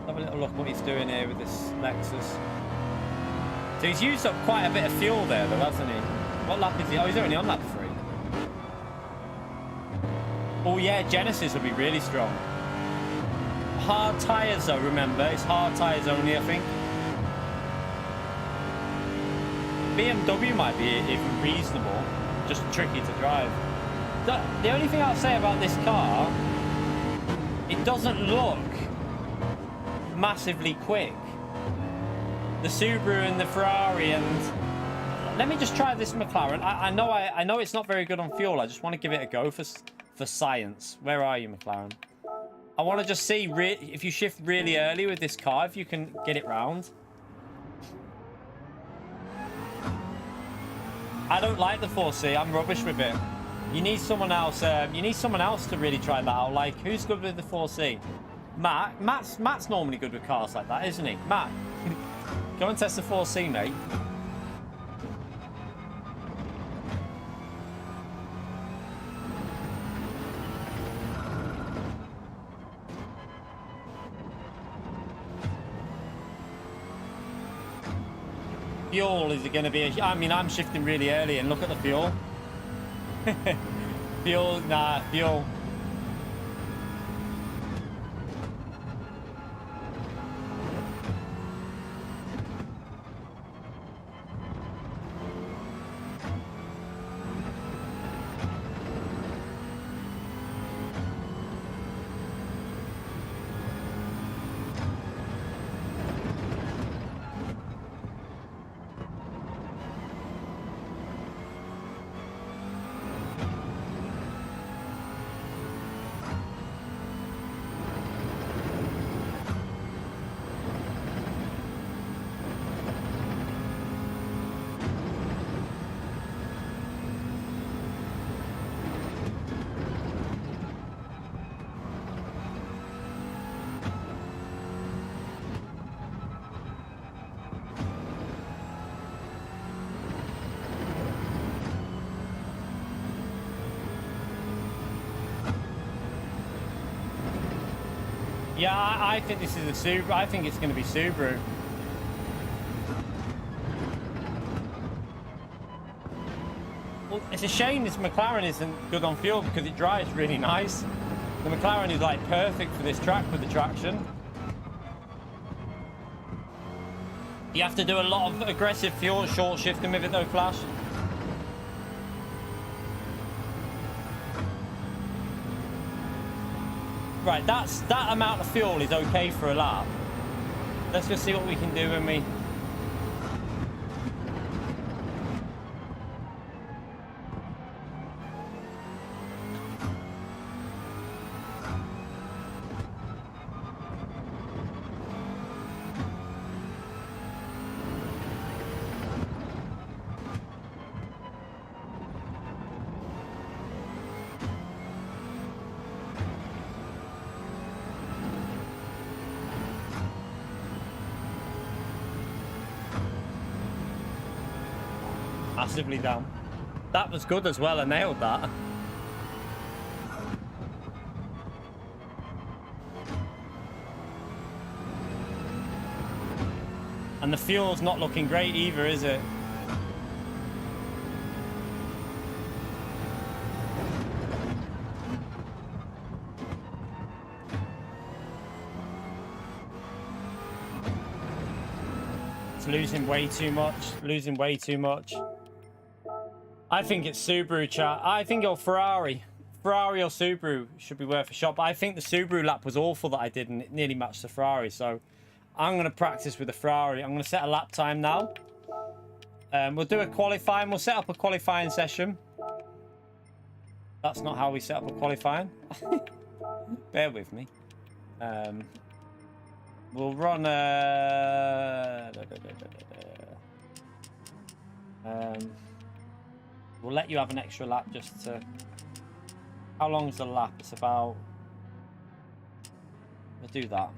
Have a little look what he's doing here with this Lexus. So he's used up quite a bit of fuel there, though, hasn't he? What lap is he? Oh, he's only on lap 3. Oh yeah, Genesis will be really strong. Hard tyres though, remember, it's hard tyres only, I think. BMW might be even reasonable, just tricky to drive. The only thing I'll say about this car, it doesn't look massively quick. The Subaru and the Ferrari, and let me just try this McLaren. I know it's not very good on fuel. I just want to give it a go for science. Where are you, McLaren? I want to just see if you shift really early with this car, if you can get it round. I don't like the 4C. I'm rubbish with it. You need someone else. You need someone else to really try that out. Like, who's good with the 4C? Matt's normally good with cars like that, isn't he? Matt, go and test the 4C, mate. Fuel is going to be I mean, I'm shifting really early and look at the fuel. Fuel. Yeah, I think this is a Subaru. I think it's going to be Subaru. Well, it's a shame this McLaren isn't good on fuel because it drives really nice. The McLaren is like perfect for this track with the traction. You have to do a lot of aggressive fuel short shifting with it though, Flash. Right, that amount of fuel is okay for a lap. Let's just see what we can do when we... Massively down. That was good as well. I nailed that. And the fuel's not looking great either, is it? It's losing way too much. I think it's Subaru, chat. I think your Ferrari or Subaru should be worth a shot. But I think the Subaru lap was awful that I did, and it nearly matched the Ferrari. So I'm going to practice with the Ferrari. I'm going to set a lap time now. We'll do a qualifying. We'll set up a qualifying session. That's not how we set up a qualifying. Bear with me. We'll run we'll let you have an extra lap just to... How long is the lap? It's about... We'll do that.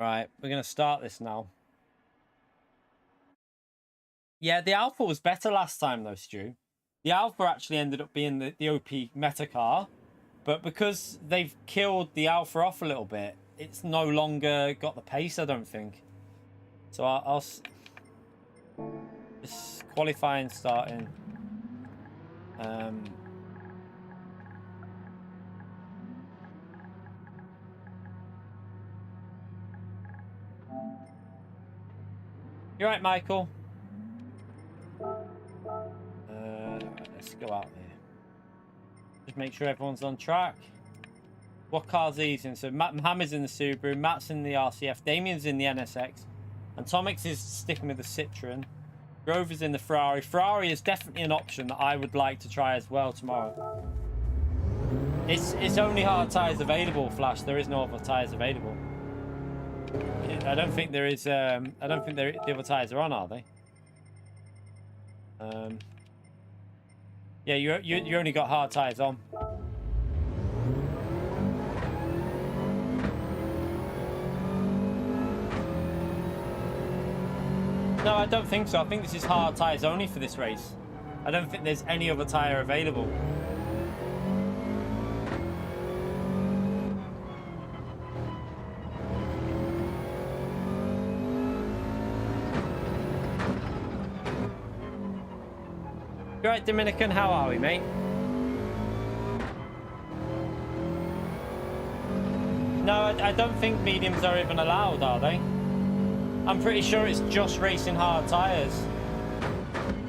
Right, we're going to start this now. Yeah, the Alpha was better last time though, Stu. The Alpha actually ended up being the OP meta car, but because they've killed the Alpha off a little bit, it's no longer got the pace, I don't think. So I'll this qualifying starting. You're right, Michael. Let's go out there. Just make sure everyone's on track. What car's these in? So Mohammed's in the Subaru, Matt's in the RCF, Damien's in the NSX, and Tomix is sticking with the Citroen. Grover's in the Ferrari. Ferrari is definitely an option that I would like to try as well tomorrow. It's only hard tyres available, Flash. There is no other tyres available. I don't think there is. I don't think the other tyres are on, are they? Yeah, you only got hard tyres on. No, I don't think so. I think this is hard tyres only for this race. I don't think there's any other tyre available. You right, Dominican? How are we, mate? No, I don't think mediums are even allowed, are they? I'm pretty sure it's just racing hard tyres.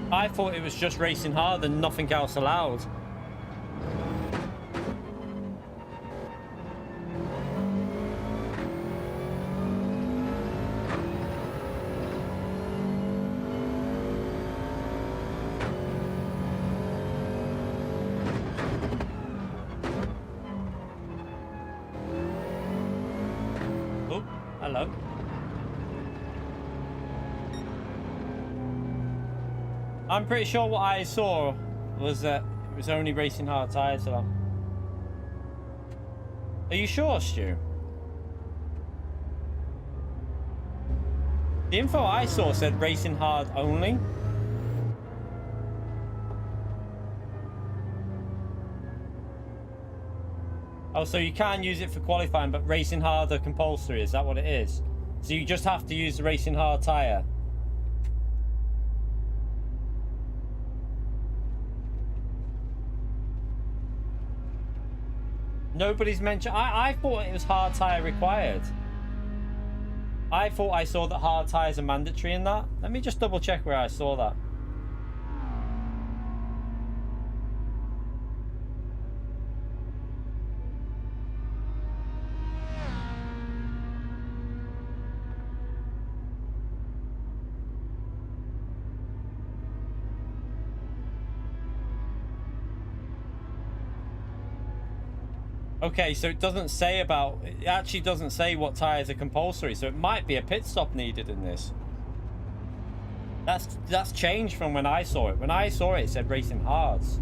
I thought it was just racing hard and nothing else allowed. Oh, hello. I'm pretty sure what I saw was that it was only racing hard tyres. So are you sure, Stu? The info I saw said racing hard only. Oh, so you can use it for qualifying, but racing hard are compulsory. Is that what it is? So you just have to use the racing hard tyre. Nobody's mentioned. I thought it was hard tyre required. I thought I saw that hard tyres are mandatory in that. Let me just double check where I saw that. Okay, so it doesn't say about... It actually doesn't say what tyres are compulsory, so it might be a pit stop needed in this. That's changed from when I saw it. When I saw it, it said racing hards.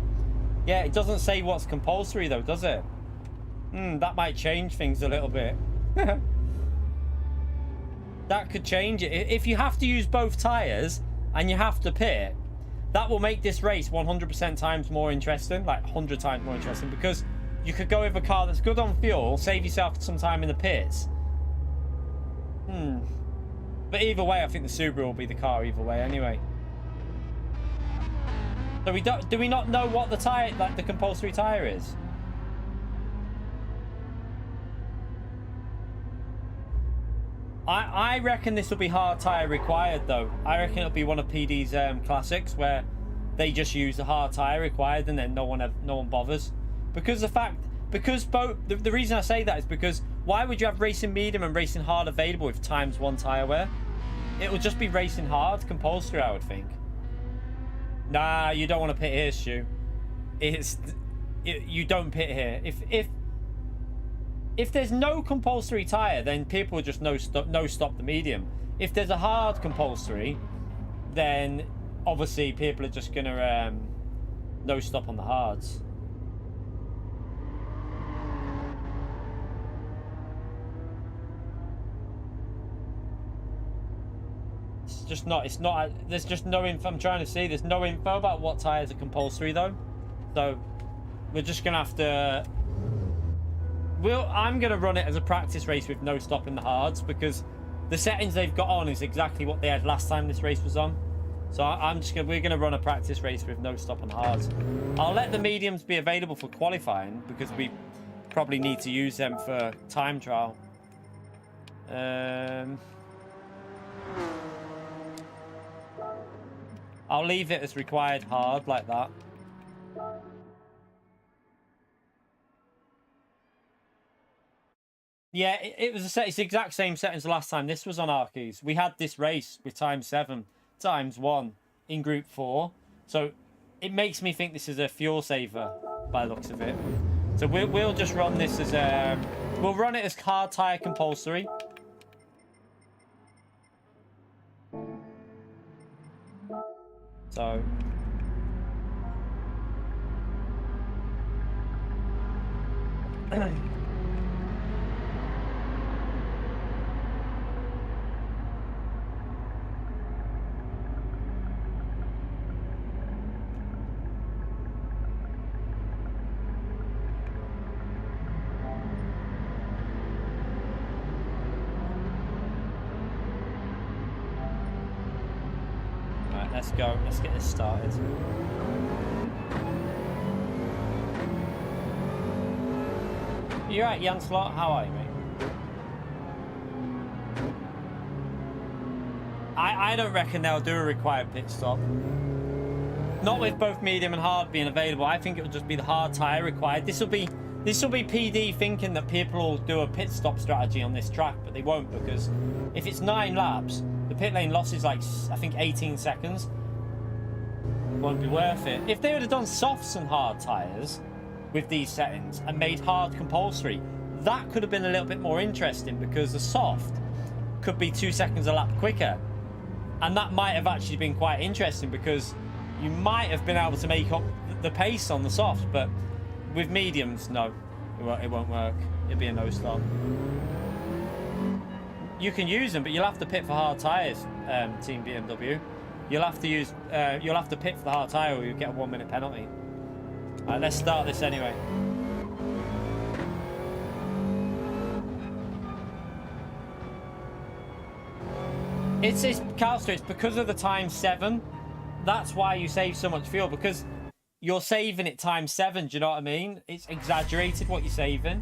Yeah, it doesn't say what's compulsory, though, does it? That might change things a little bit. That could change it. If you have to use both tyres and you have to pit, that will make this race 100% times more interesting, like 100 times more interesting, because... You could go with a car that's good on fuel, save yourself some time in the pits. But either way, I think the Subaru will be the car either way anyway. So do we not know what the tyre, like the compulsory tyre is? I reckon this will be hard tyre required though. I reckon it'll be one of PD's classics where they just use the hard tyre required and then no one bothers. Because the reason I say that is because why would you have racing medium and racing hard available with ×1 tyre wear? It will just be racing hard compulsory, I would think. Nah, you don't want to pit here, Stu. You don't pit here. If there's no compulsory tyre, then people just no stop the medium. If there's a hard compulsory, then obviously people are just gonna no stop on the hards. just not. It's not. There's just no info. I'm trying to see. There's no info about what tires are compulsory though. So we're just gonna have to. I'm gonna run it as a practice race with no stop in the hards because the settings they've got on is exactly what they had last time this race was on. So we're gonna run a practice race with no stop on hards. I'll let the mediums be available for qualifying because we probably need to use them for time trial. I'll leave it as required hard like that. Yeah, it was it's the exact same settings last time. This was on Archies. We had this race with times 7 times 1 in group 4. So it makes me think this is a fuel saver by the looks of it. So we'll just run this as we'll run it as hard tire compulsory. So let's go. Let's get this started. You right, Janslot? How are you, mate? I don't reckon they'll do a required pit stop. Not with both medium and hard being available. I think it will just be the hard tire required. This will be PD thinking that people will do a pit stop strategy on this track, but they won't because if it's 9 laps, the pit lane loss is like, I think 18 seconds. Won't be worth it. If they would have done softs and hard tires with these settings and made hard compulsory, that could have been a little bit more interesting because the soft could be 2 seconds a lap quicker. And that might have actually been quite interesting because you might have been able to make up the pace on the soft, but with mediums, no, it won't work. It'll be a no stop. You can use them, but you'll have to pit for hard tires, Team BMW. You'll have to use, you'll have to pit for the hard tire or you'll get a 1-minute penalty. Alright, let's start this anyway. It's Calster, it's because of the times 7. That's why you save so much fuel, because you're saving it times 7, do you know what I mean? It's exaggerated what you're saving.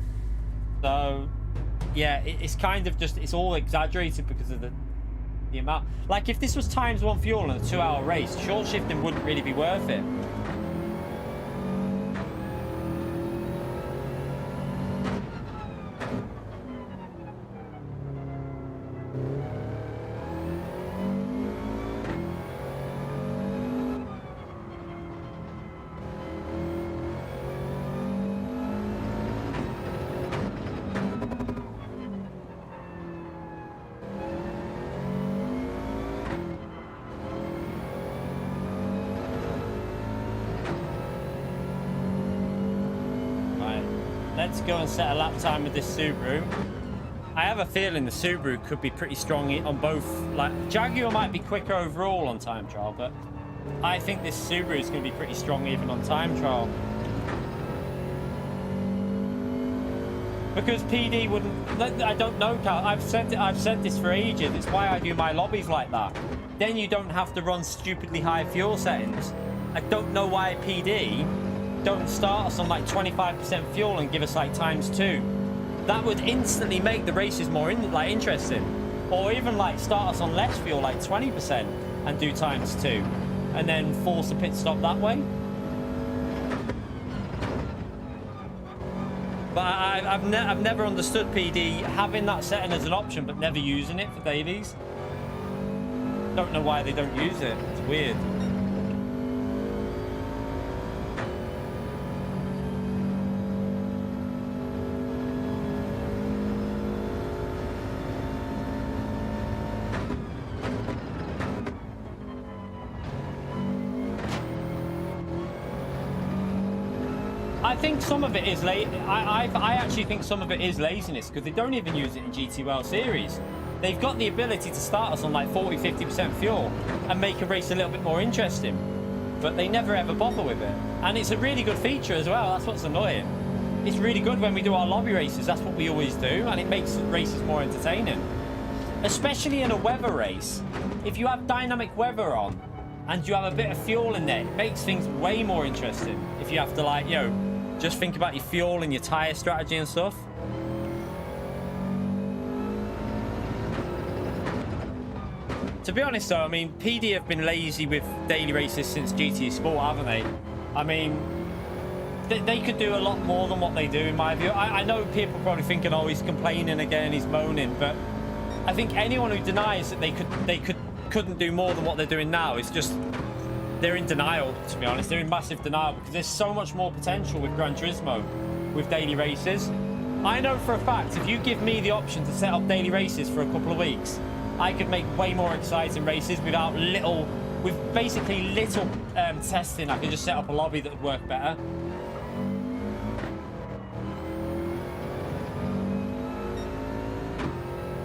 So yeah, it's kind of just, it's all exaggerated because of the amount. Like if this was times 1 fuel in a 2-hour race, short shifting wouldn't really be worth it. Let's go and set a lap time with this Subaru. I have a feeling the Subaru could be pretty strong on both. Like Jaguar might be quicker overall on time trial, but I think this Subaru is going to be pretty strong even on time trial. Because PD wouldn't. I don't know, Cal. I've said this for ages. It's why I do my lobbies like that. Then you don't have to run stupidly high fuel settings. I don't know why PD don't start us on like 25% fuel and give us like ×2. That would instantly make the races more interesting. Or even like start us on less fuel, like 20%, and do ×2, and then force a pit stop that way. But I've never understood PD having that setting as an option but never using it for dailies. Don't know why they don't use it. It's weird. I think some of it is I actually think some of it is laziness because they don't even use it in GT World Series. they've got the ability to start us on like 40-50% fuel and make a race a little bit more interesting, but they never ever bother with it. And it's a really good feature as well. That's what's annoying. It's really good when we do our lobby races. That's what we always do, and it makes races more entertaining, especially in a weather race. If you have dynamic weather on and you have a bit of fuel in there, it makes things way more interesting. If you have to, like, you know, just think about your fuel and your tire strategy and stuff. To be honest though, I mean, PD have been lazy with daily races since GT Sport, haven't they? I mean, they could do a lot more than what they do, in my view. I know people are probably thinking, oh, he's complaining again, he's moaning, but I think anyone who denies that they couldn't do more than what they're doing now is just, they're in denial, to be honest. They're in massive denial, because there's so much more potential with Gran Turismo, with daily races. I know for a fact, if you give me the option to set up daily races for a couple of weeks, I could make way more exciting races with basically little testing. I could just set up a lobby that would work better.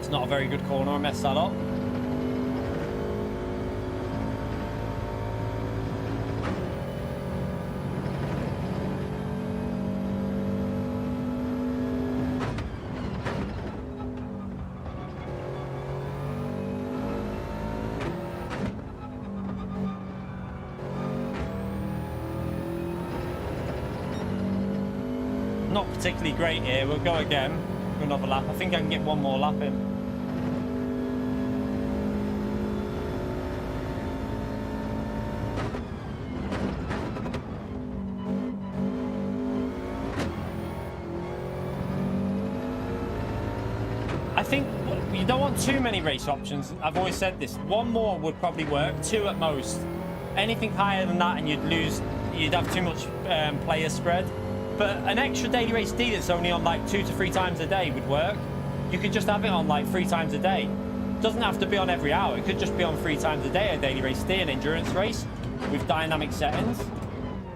It's not a very good corner. I messed that up. Not particularly great here. We'll go again for another lap. I think I can get one more lap in. I think you don't want too many race options. I've always said this. One more would probably work, two at most. Anything higher than that and you'd have too much player spread. But an extra daily race D that's only on like 2 to 3 times a day would work. You could just have it on like 3 times a day. It doesn't have to be on every hour. It could just be on 3 times a day, a daily race D, an endurance race with dynamic settings.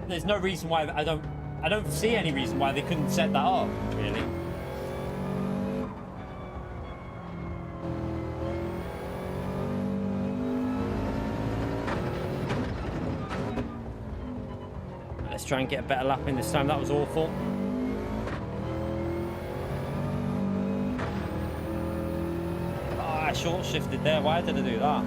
There's no reason why I don't see any reason why they couldn't set that up, really. Let's try and get a better lap in this time. That was awful. Oh, I short shifted there. Why did I do that?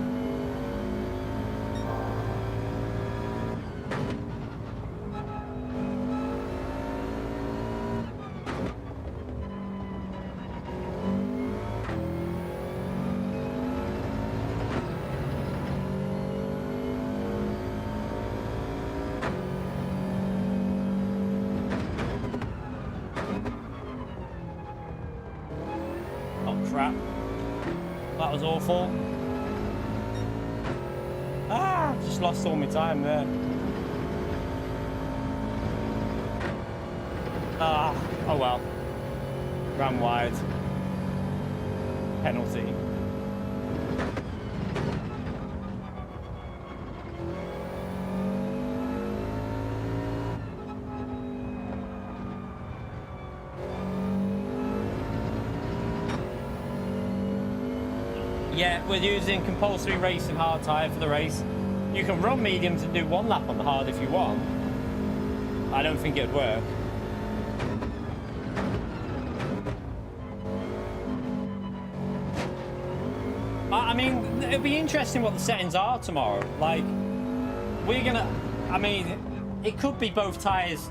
Crap. That was awful. Ah, just lost all my time there. Ah, oh well. Ran wide. Penalty. Yeah, we're using compulsory racing hard tyre for the race. You can run mediums and do 1 lap on the hard if you want. I don't think it'd work. I mean, it'll be interesting what the settings are tomorrow. Like, we're gonna, I mean, it could be both tyres.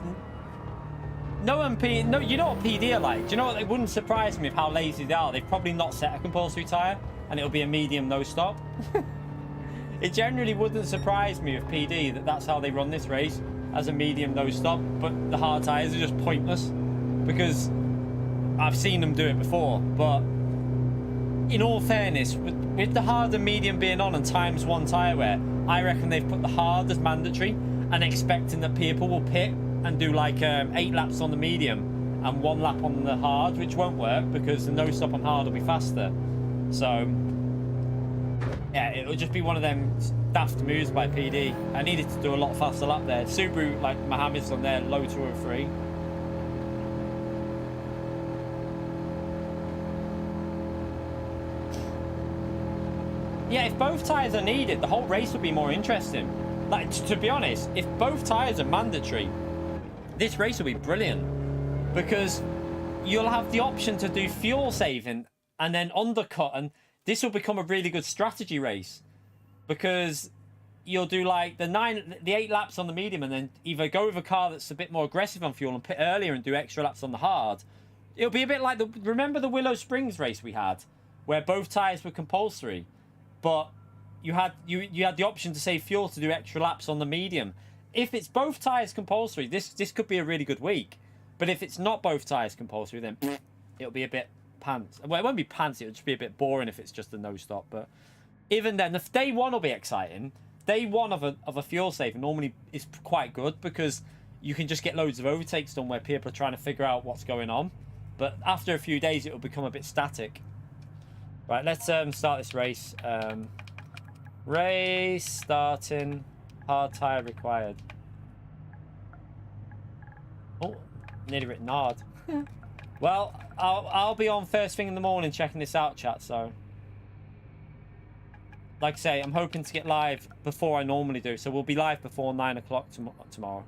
No, you know what PD are like? Do you know what? It wouldn't surprise me of how lazy they are. They've probably not set a compulsory tyre, and it'll be a medium no stop. It generally wouldn't surprise me with PD that that's how they run this race, as a medium no stop, but the hard tyres are just pointless because I've seen them do it before. But in all fairness, with the hard and medium being on and ×1 tyre wear, I reckon they've put the hard as mandatory and expecting that people will pit and do like 8 laps on the medium and 1 lap on the hard, which won't work because the no stop on hard will be faster. So yeah, it'll just be one of them daft moves by PD. I needed to do a lot faster lap there. Subaru, like Mohammed's on there, low 203. Yeah, if both tyres are needed, the whole race would be more interesting. Like, to be honest, if both tyres are mandatory, this race will be brilliant. Because you'll have the option to do fuel saving and then undercut. And this will become a really good strategy race. Because you'll do like the 8 laps on the medium and then either go with a car that's a bit more aggressive on fuel and pit earlier and do extra laps on the hard. It'll be a bit like remember the Willow Springs race we had, where both tyres were compulsory, but you had the option to save fuel to do extra laps on the medium. If it's both tyres compulsory, this could be a really good week. But if it's not both tyres compulsory, then it'll be a bit pants. Well, it won't be pants. It'll just be a bit boring if it's just a no stop. But even then, the day one will be exciting. Day one of a fuel saver normally is quite good because you can just get loads of overtakes done where people are trying to figure out what's going on. But after a few days, it will become a bit static. Right, let's start this race. Race starting. Hard tyre required. Oh, nearly written hard. Well, I'll be on first thing in the morning checking this out, chat. So, like I say, I'm hoping to get live before I normally do. So we'll be live before 9 o'clock tomorrow.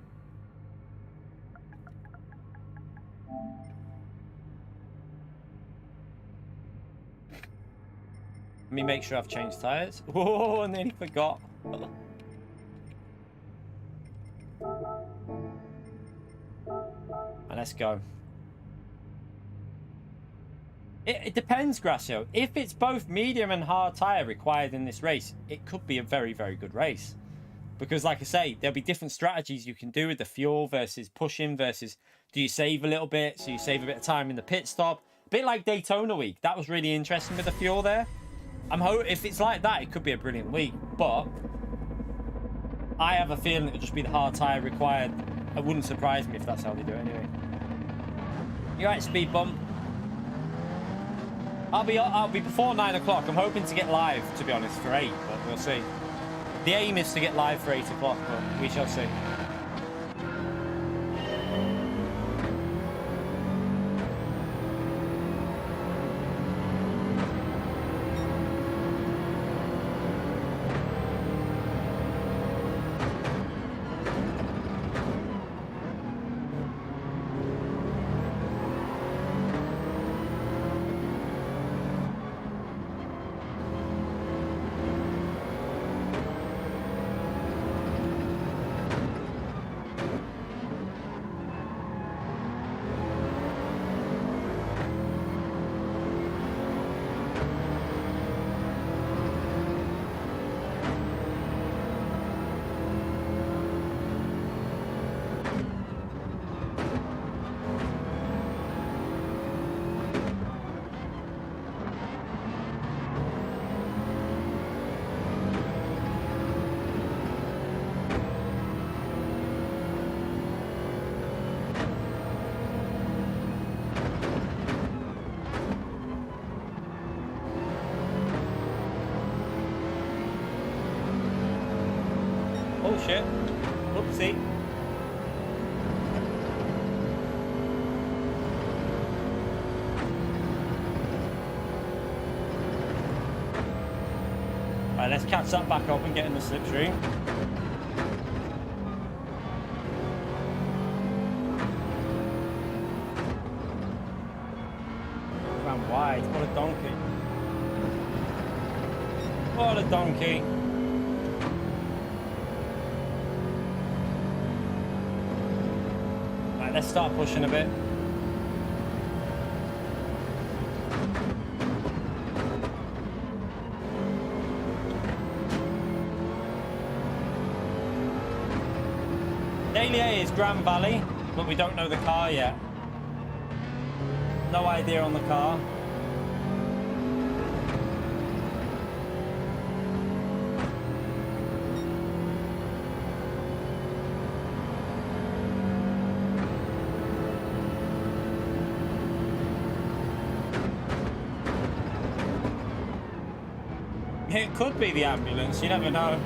Let me make sure I've changed tyres. Oh, I nearly forgot. And let's go. It depends, Gracio. If it's both medium and hard tyre required in this race, it could be a very, very good race. Because, like I say, there'll be different strategies you can do with the fuel versus pushing versus do you save a little bit so you save a bit of time in the pit stop. A bit like Daytona week. That was really interesting with the fuel there. If it's like that, it could be a brilliant week. But I have a feeling it'll just be the hard tyre required. It wouldn't surprise me if that's how they do it anyway. You're right, speed bump. I'll be before 9 o'clock. I'm hoping to get live, to be honest, for 8, but we'll see. The aim is to get live for 8 o'clock, but we shall see. Oh shit. Whoopsie. Right, let's catch that back up and get in the slipstream. Ran wide. What a donkey. What a donkey. Let's start pushing a bit. Daily A is Grand Valley, but we don't know the car yet. No idea on the car. It could be the ambulance, you never know.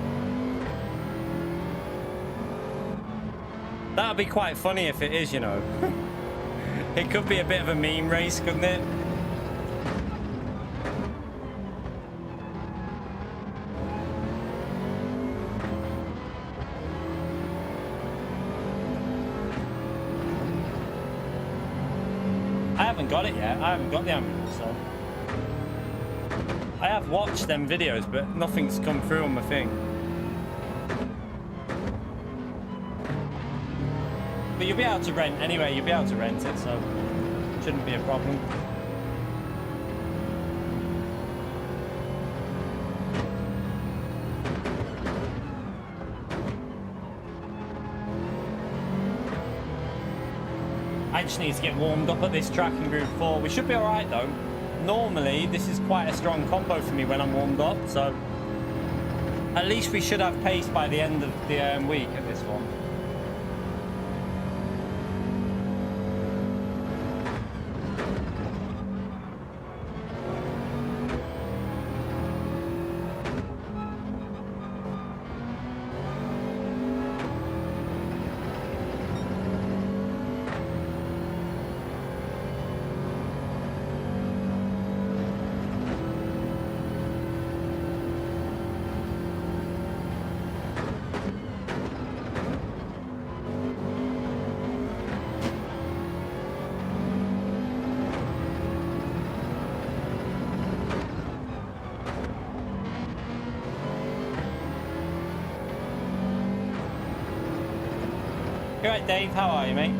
That'd be quite funny if it is, you know. It could be a bit of a meme race, couldn't it? I haven't got it yet. I haven't got the ambulance, so I have watched them videos, but nothing's come through on my thing. But you'll be able to rent anyway. You'll be able to rent it, so shouldn't be a problem. I just need to get warmed up at this track in Group 4. We should be alright though. Normally, this is quite a strong combo for me when I'm warmed up, so at least we should have pace by the end of the week at this one. You alright, Dave? How are you, mate?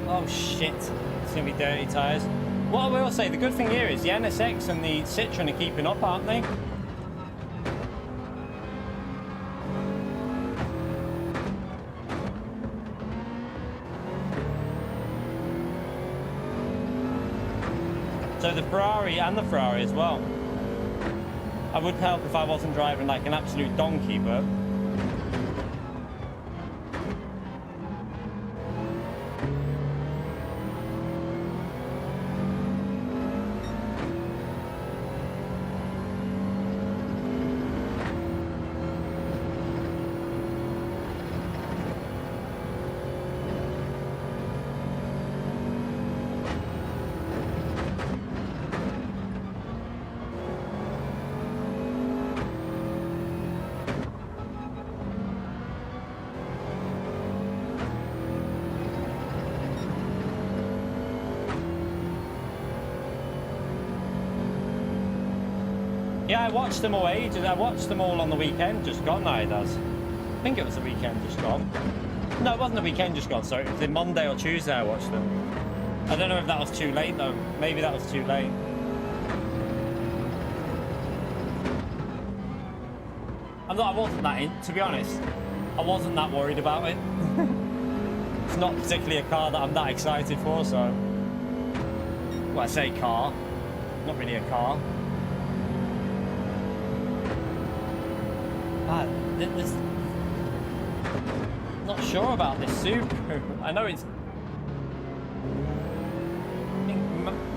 Oh shit, it's gonna be dirty tyres. What I will say, the good thing here is the NSX and the Citroen are keeping up, aren't they? So the Ferrari and the Ferrari as well. I would help if I wasn't driving like an absolute donkey, but yeah, I watched them all ages. I watched them all on the weekend just gone. No, it does. I think it was the weekend just gone. No, it wasn't the weekend just gone. Sorry, it was the Monday or Tuesday I watched them. I don't know if that was too late though. Maybe that was too late. I wasn't that to be honest. I wasn't that worried about it. It's not particularly a car that I'm that excited for. So, well, I say car, not really a car. This, not sure about this Subaru. I know it's. I think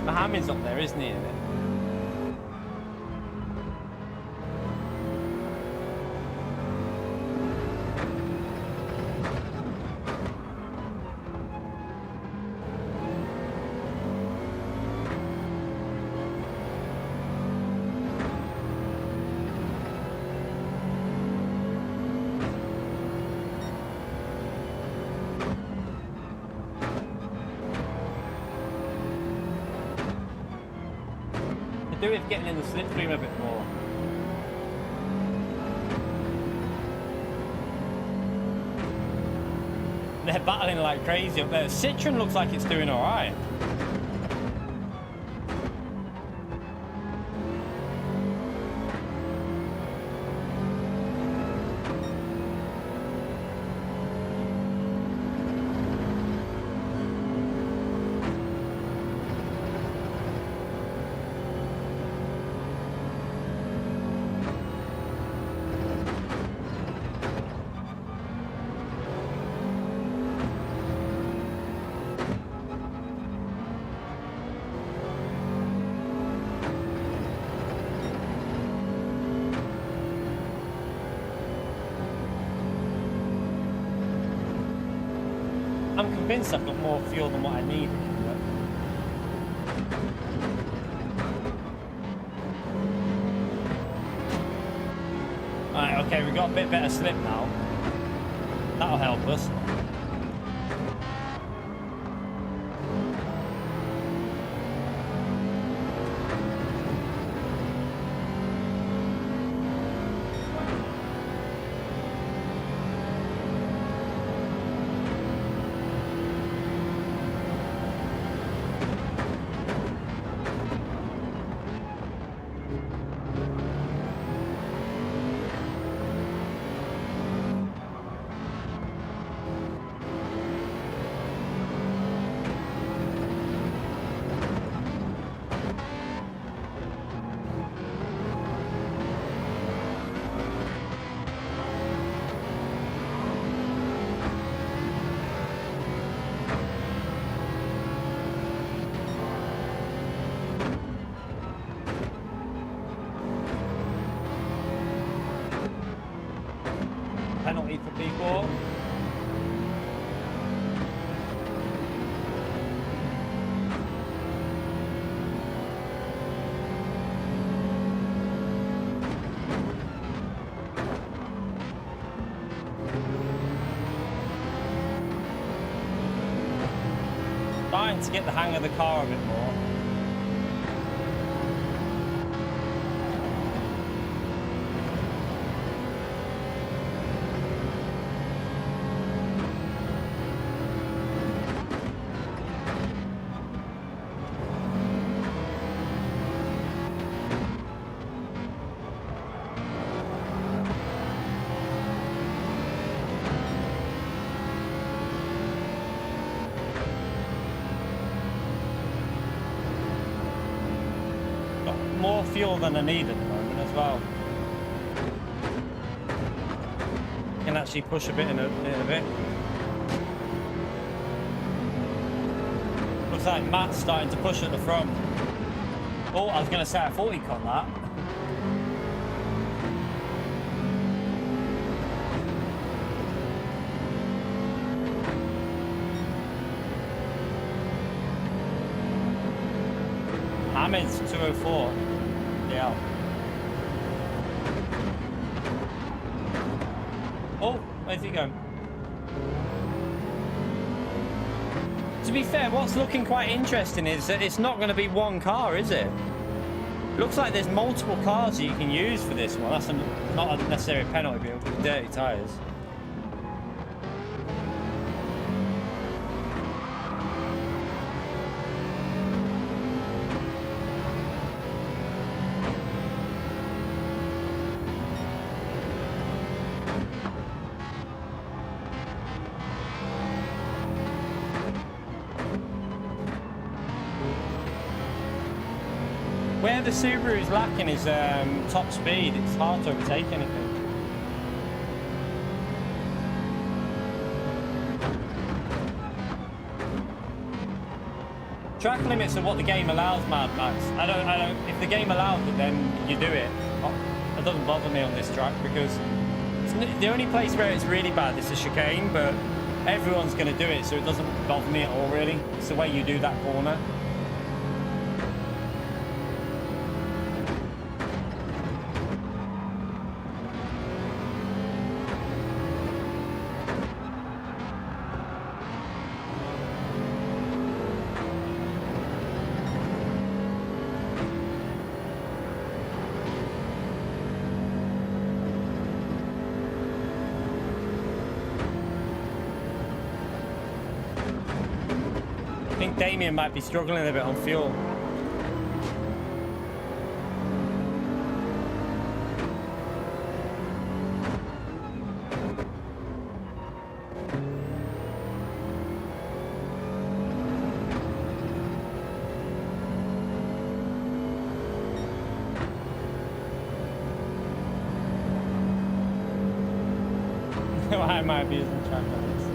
Mohammed's up there, isn't he? Do with getting in the slipstream a bit more. They're battling like crazy up there. Citroen looks like it's doing all right. I'm convinced I've got more fuel than what I need. Alright, okay, we've got a bit better slip now. That'll help us. Penalty for P4. Starting to get the hang of the car a bit more. More fuel than I need at the moment as well. Can actually push a bit in a bit. Looks like Matt's starting to push at the front. Oh, I was going to say I thought he caught that. I'm in 204. Yeah. Oh, where's he going? To be fair, what's looking quite interesting is that it's not going to be one car, is it? Looks like there's multiple cars that you can use for this one. That's not a necessary penalty, but with dirty tyres. Where the Subaru is lacking is top speed. It's hard to overtake anything. Track limits are what the game allows, Mad Max. I don't. If the game allows it, then you do it. It doesn't bother me on this track because it's the only place where it's really bad is the chicane, but everyone's going to do it, so it doesn't bother me at all. Really, it's the way you do that corner. I think Damien might be struggling a bit on fuel. I might be using track limits.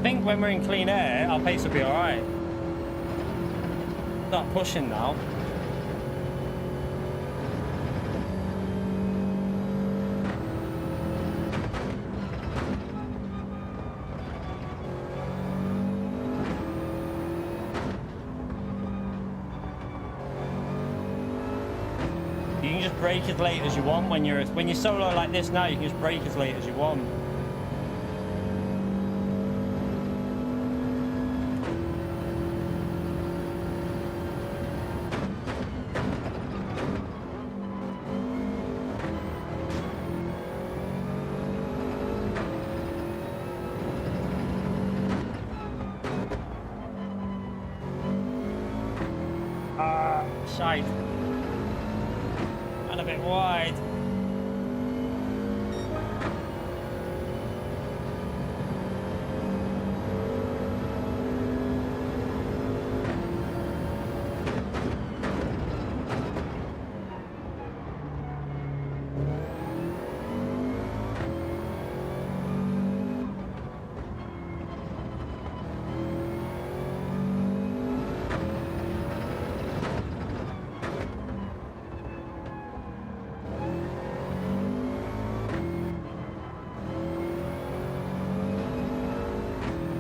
think when we're in clean air, our pace will be alright. Start pushing now. You can just brake as late as you want when you're solo like this now. You can just brake as late as you want. Shite. And a bit wide.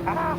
Ah!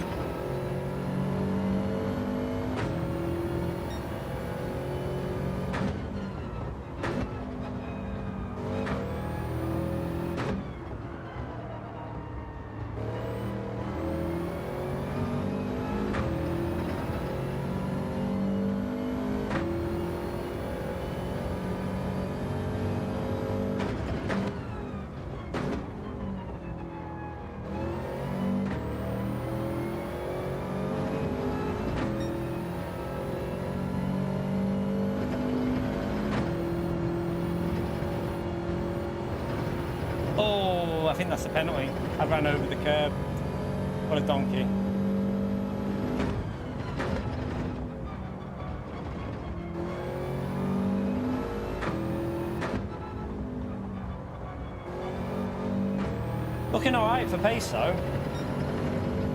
Oh, I think that's a penalty. I ran over the curb. What a donkey. Looking alright for pace though.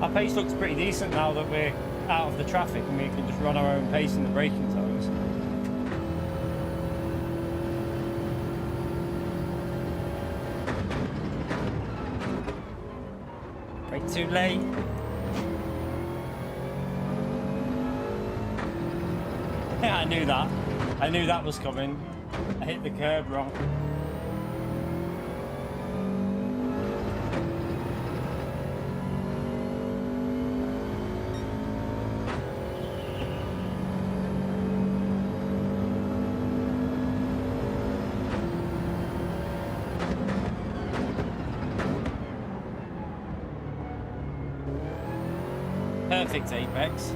Our pace looks pretty decent now that we're out of the traffic and we can just run our own pace in the braking zones. Too late. Yeah, I knew that. I knew that was coming. I hit the curb wrong. Perfect apex.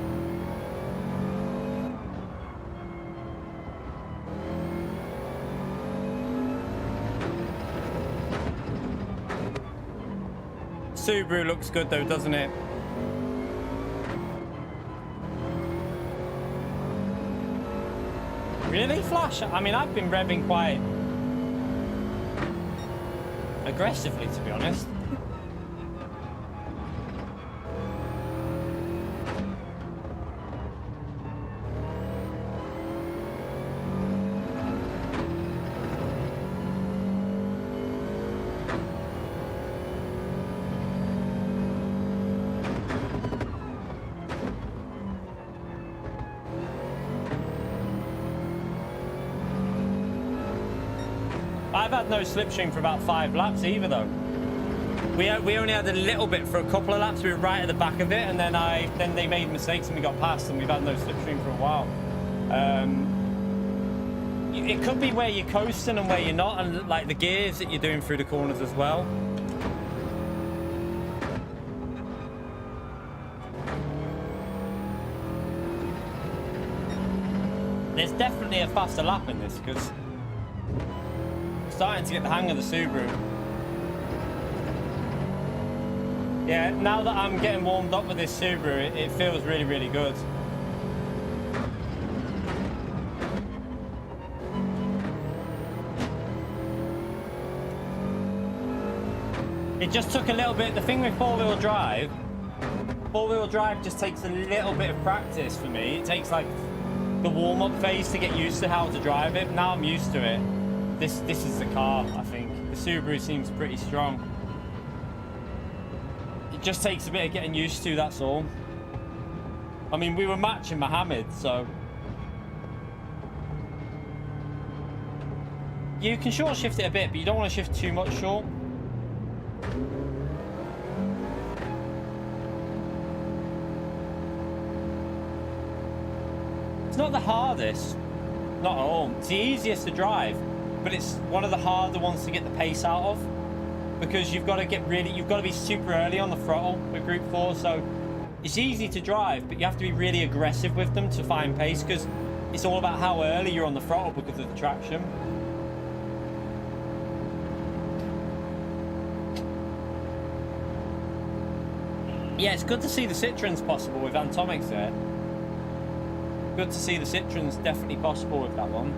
Subaru looks good though, doesn't it? Really, Flash? I mean, I've been revving quite aggressively, to be honest. I've had no slipstream for about 5 laps either though. We only had a little bit for a couple of laps. We were right at the back of it, and then they made mistakes and we got past, and we've had no slipstream for a while. It could be where you're coasting and where you're not, and like the gears that you're doing through the corners as well. There's definitely a faster lap in this because I'm starting to get the hang of the Subaru. Yeah, now that I'm getting warmed up with this Subaru, it feels really, really good. It just took a little bit. The thing with four-wheel drive Four-wheel drive just takes a little bit of practice for me. It takes like the warm-up phase to get used to how to drive it. Now I'm used to it. This is the car, I think. The Subaru seems pretty strong. It just takes a bit of getting used to, that's all. I mean, we were matching Mohammed, so... You can short shift it a bit, but you don't want to shift too much short. It's not the hardest, not at all. It's the easiest to drive, but it's one of the harder ones to get the pace out of, because you've got to be super early on the throttle with Group 4. So it's easy to drive, but you have to be really aggressive with them to find pace, because it's all about how early you're on the throttle because of the traction. Yeah, it's good to see the Citroen's possible with Atomics there. Good to see the Citroen's definitely possible with that one.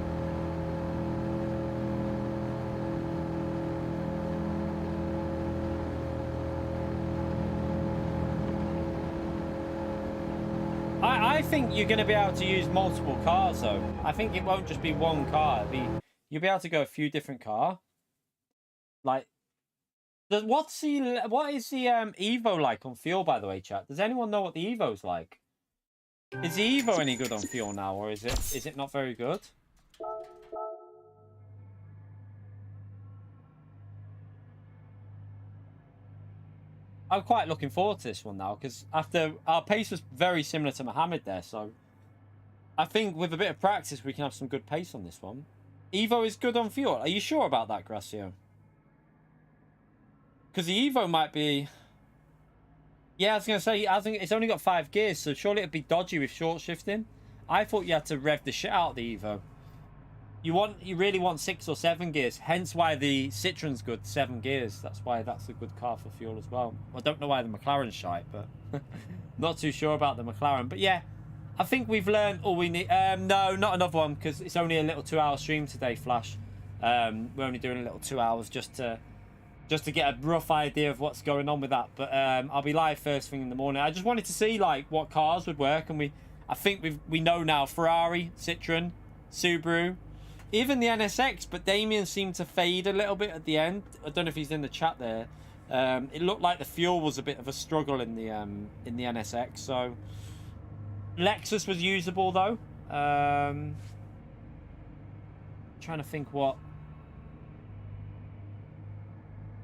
I think you're going to be able to use multiple cars though. I think it won't just be one car. You'll be able to go a few different cars. Like, what is the Evo like on fuel, by the way, chat? Does anyone know what the Evo's like? Is the Evo any good on fuel now, or is it not very good? I'm quite looking forward to this one now, because after our pace was very similar to Mohammed there, so I think with a bit of practice we can have some good pace on this one. Evo is good on fuel. Are you sure about that, Gracio? Because the Evo might be... Yeah, I was going to say, I think it's only got 5 gears, so surely it'd be dodgy with short shifting. I thought you had to rev the shit out of the Evo. You really want 6 or 7 gears, hence why the Citroen's good, 7 gears. That's why that's a good car for fuel as well. I don't know why the McLaren's shite, but not too sure about the McLaren. But yeah, I think we've learned all we need. No, not another one, because it's only a little 2-hour stream today, Flash. We're only doing a little 2 hours just to get a rough idea of what's going on with that. But I'll be live first thing in the morning. I just wanted to see like what cars would work, and I think we know now: Ferrari, Citroen, Subaru, even the NSX. But Damien seemed to fade a little bit at the end. I don't know if he's in the chat there. It looked like the fuel was a bit of a struggle in the NSX. So Lexus was usable though. Trying to think what.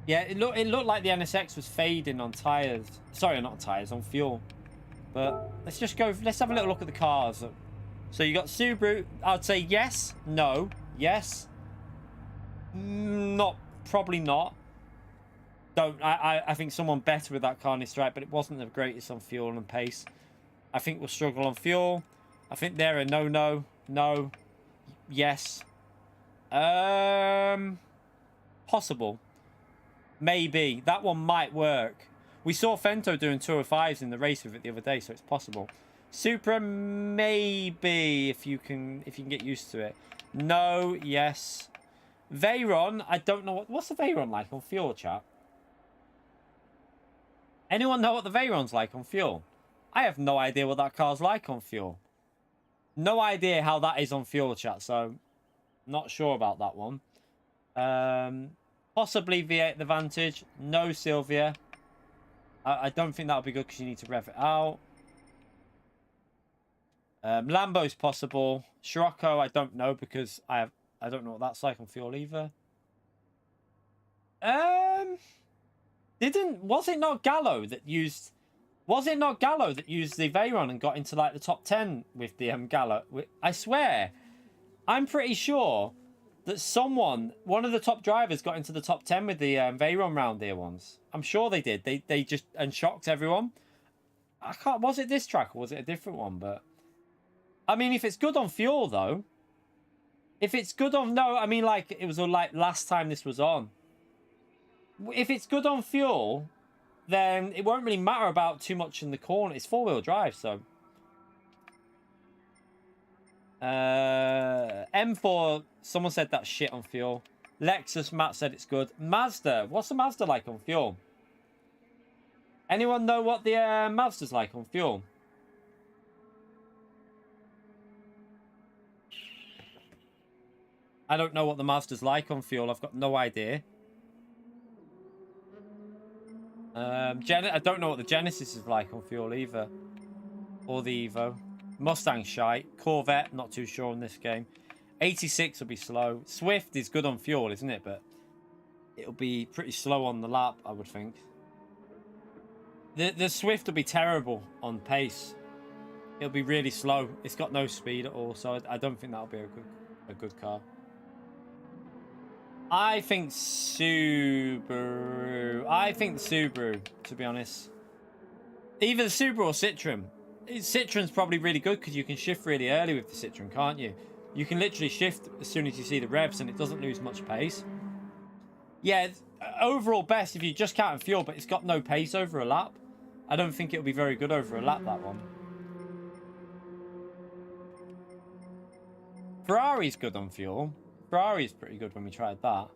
Yeah, it looked like the NSX was fading on tires. Sorry, not on tires, on fuel. But let's just go. Let's have a little look at the cars. So you got Subaru. I'd say yes, no, yes. Not, probably not. I think someone better with that car needs to strike, but it wasn't the greatest on fuel and pace. I think we'll struggle on fuel. I think they're a no, yes. Possible. Maybe. That one might work. We saw Fento doing 205s in the race with it the other day, so it's possible. Supra, maybe, if you can get used to it. No, yes. Veyron, I don't know. What's the Veyron like on fuel, chat? Anyone know what the Veyron's like on fuel? I have no idea what that car's like on fuel. No idea how that is on fuel, chat, so not sure about that one. Possibly V8 the Vantage. No, Sylvia. I don't think that'll be good because you need to rev it out. Lambo's possible. Scirocco, I don't know because I don't know what that's like on fuel either. Was it not Gallo that used the Veyron and got into like the top 10 with the Gallo? I swear, I'm pretty sure that one of the top drivers got into the top 10 with the Veyron round here once. I'm sure they did. They just and shocked everyone. I can't. Was it this track or was it a different one? But I mean, if it's good on fuel though, if it's good on I mean, like it was like last time this was on. If it's good on fuel, then it won't really matter about too much in the corner. It's 4-wheel drive, so. M4, someone said that shit on fuel. Lexus, Matt said it's good. Mazda, what's the Mazda like on fuel? Anyone know what the Mazda's like on fuel? I don't know what the Mazda's like on fuel. I've got no idea. I don't know what the Genesis is like on fuel either. Or the Evo. Mustang shite. Corvette, not too sure on this game. 86 will be slow. Swift is good on fuel, isn't it? But it'll be pretty slow on the lap, I would think. The Swift will be terrible on pace. It'll be really slow. It's got no speed at all, so I don't think that'll be a good car. I think Subaru. I think the Subaru, to be honest. Either the Subaru or Citroen. Citroen's probably really good because you can shift really early with the Citroen, can't you? You can literally shift as soon as you see the revs and it doesn't lose much pace. Yeah, overall best if you just count fuel, but it's got no pace over a lap. I don't think it'll be very good over a lap, that one. Ferrari's good on fuel. Ferrari's pretty good when we tried that.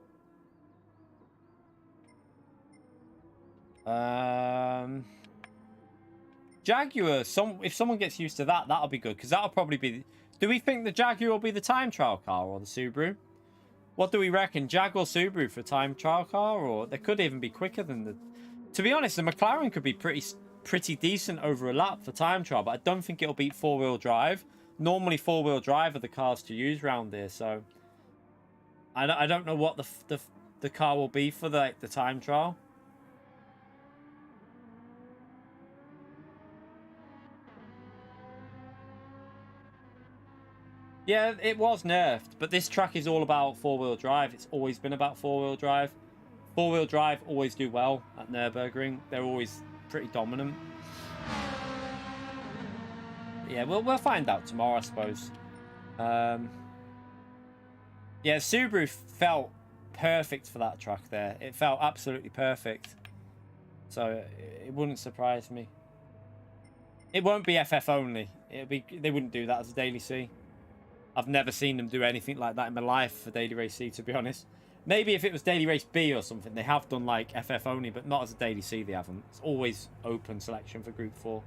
Jaguar, if someone gets used to that, that'll be good, because that'll probably be... Do we think the Jaguar will be the time trial car or the Subaru? What do we reckon? Jaguar, Subaru for time trial car, or they could even be quicker than the... To be honest, the McLaren could be pretty decent over a lap for time trial, but I don't think it'll beat four-wheel drive. Normally, four-wheel drive are the cars to use around here, so... I don't know what the car will be for the time trial. Yeah, it was nerfed, but this track is all about four-wheel drive. It's always been about four-wheel drive. Four-wheel drive always do well at Nürburgring. They're always pretty dominant. Yeah, we'll find out tomorrow, I suppose. Yeah, Subaru felt perfect for that track there. It felt absolutely perfect. So it wouldn't surprise me. It won't be FF only. They wouldn't do that as a Daily C. I've never seen them do anything like that in my life for Daily Race C, to be honest. Maybe if it was Daily Race B or something, they have done like FF only, but not as a Daily C, they haven't. It's always open selection for Group 4.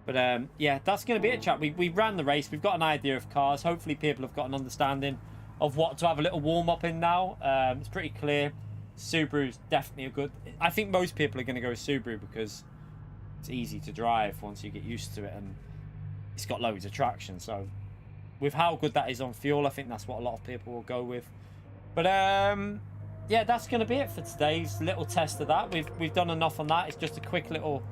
But yeah, that's going to be it, chat. We ran the race. We've got an idea of cars. Hopefully people have got an understanding of what to have a little warm-up in now. It's pretty clear. Subaru's definitely a good... I think most people are going to go with Subaru because it's easy to drive once you get used to it, and it's got loads of traction, so... With how good that is on fuel, I think that's what a lot of people will go with. But yeah, that's going to be it for today's little test of that. We've done enough on that. It's just a quick little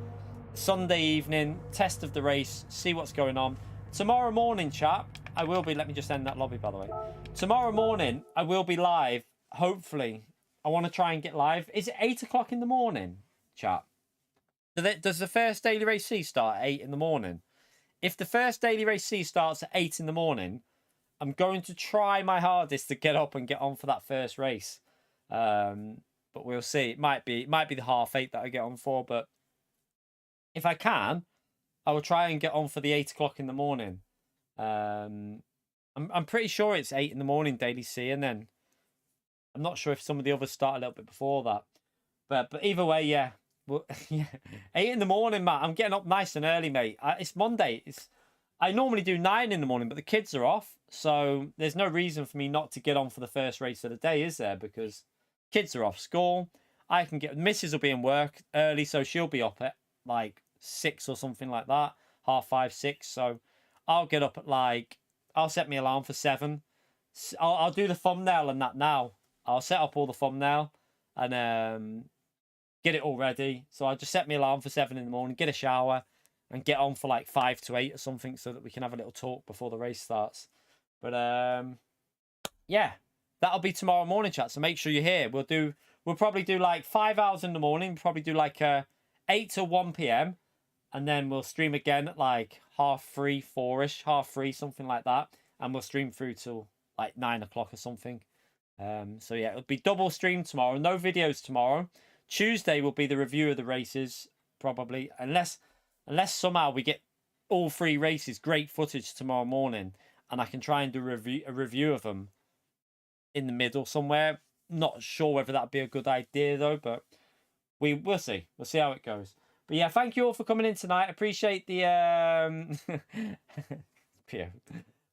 Sunday evening test of the race, see what's going on. Tomorrow morning, chat, I will be... Let me just end that lobby, by the way. Tomorrow morning, I will be live. Hopefully, I want to try and get live. Is it 8 o'clock in the morning, chat? Does the first Daily Race C start at 8 in the morning? If the first Daily Race C starts at 8 in the morning, I'm going to try my hardest to get up and get on for that first race. But we'll see. It might be the 8:30 that I get on for, but if I can, I will try and get on for the 8 o'clock in the morning. I'm pretty sure it's 8 in the morning Daily C, and then I'm not sure if some of the others start a little bit before that. But either way, yeah. Well, yeah, 8 in the morning, Matt. I'm getting up nice and early, mate. It's Monday. I normally do 9 in the morning, but the kids are off, so there's no reason for me not to get on for the first race of the day, is there? Because kids are off school. I can get... Mrs. will be in work early, so she'll be up at like 6 or something like that. 5:30, 6. So I'll get up at like... I'll set my alarm for 7. I'll do the thumbnail and that now. I'll set up all the thumbnail and... get it all ready. So I'll just set my alarm for 7 in the morning, get a shower, and get on for like 5 to 8 or something so that we can have a little talk before the race starts. But yeah, that'll be tomorrow morning, chat. So make sure you're here. We'll probably do like 5 hours in the morning. We'll probably do like 8 to 1 p.m. And then we'll stream again at like 3:30, 4-ish, 3:30, something like that. And we'll stream through till like 9 o'clock or something. So yeah, it'll be double stream tomorrow. No videos tomorrow. Tuesday will be the review of the races, probably, unless somehow we get all 3 races, great footage tomorrow morning, and I can try and do a review of them in the middle somewhere. Not sure whether that'd be a good idea though, but we'll see. We'll see how it goes. But yeah, thank you all for coming in tonight. Appreciate the yeah.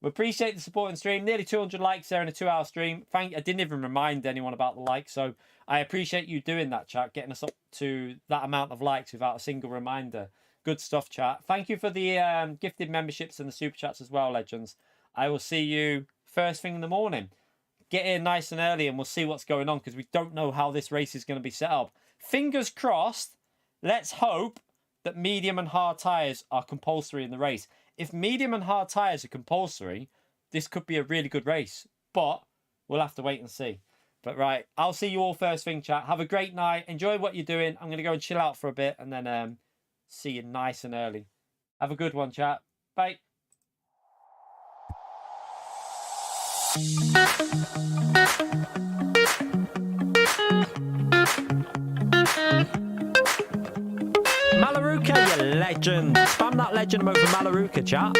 We appreciate the support and stream. Nearly 200 likes there in a 2-hour stream. I didn't even remind anyone about the likes, so I appreciate you doing that, chat, getting us up to that amount of likes without a single reminder. Good stuff, chat. Thank you for the gifted memberships and the super chats as well, legends. I will see you first thing in the morning. Get here nice and early and we'll see what's going on, because we don't know how this race is going to be set up. Fingers crossed. Let's hope that medium and hard tyres are compulsory in the race. If medium and hard tyres are compulsory, this could be a really good race. But we'll have to wait and see. But right, I'll see you all first thing, chat. Have a great night. Enjoy what you're doing. I'm going to go and chill out for a bit and then see you nice and early. Have a good one, chat. Bye. Malaruka, you legend. Spam that legend mode for Malaruka, chat.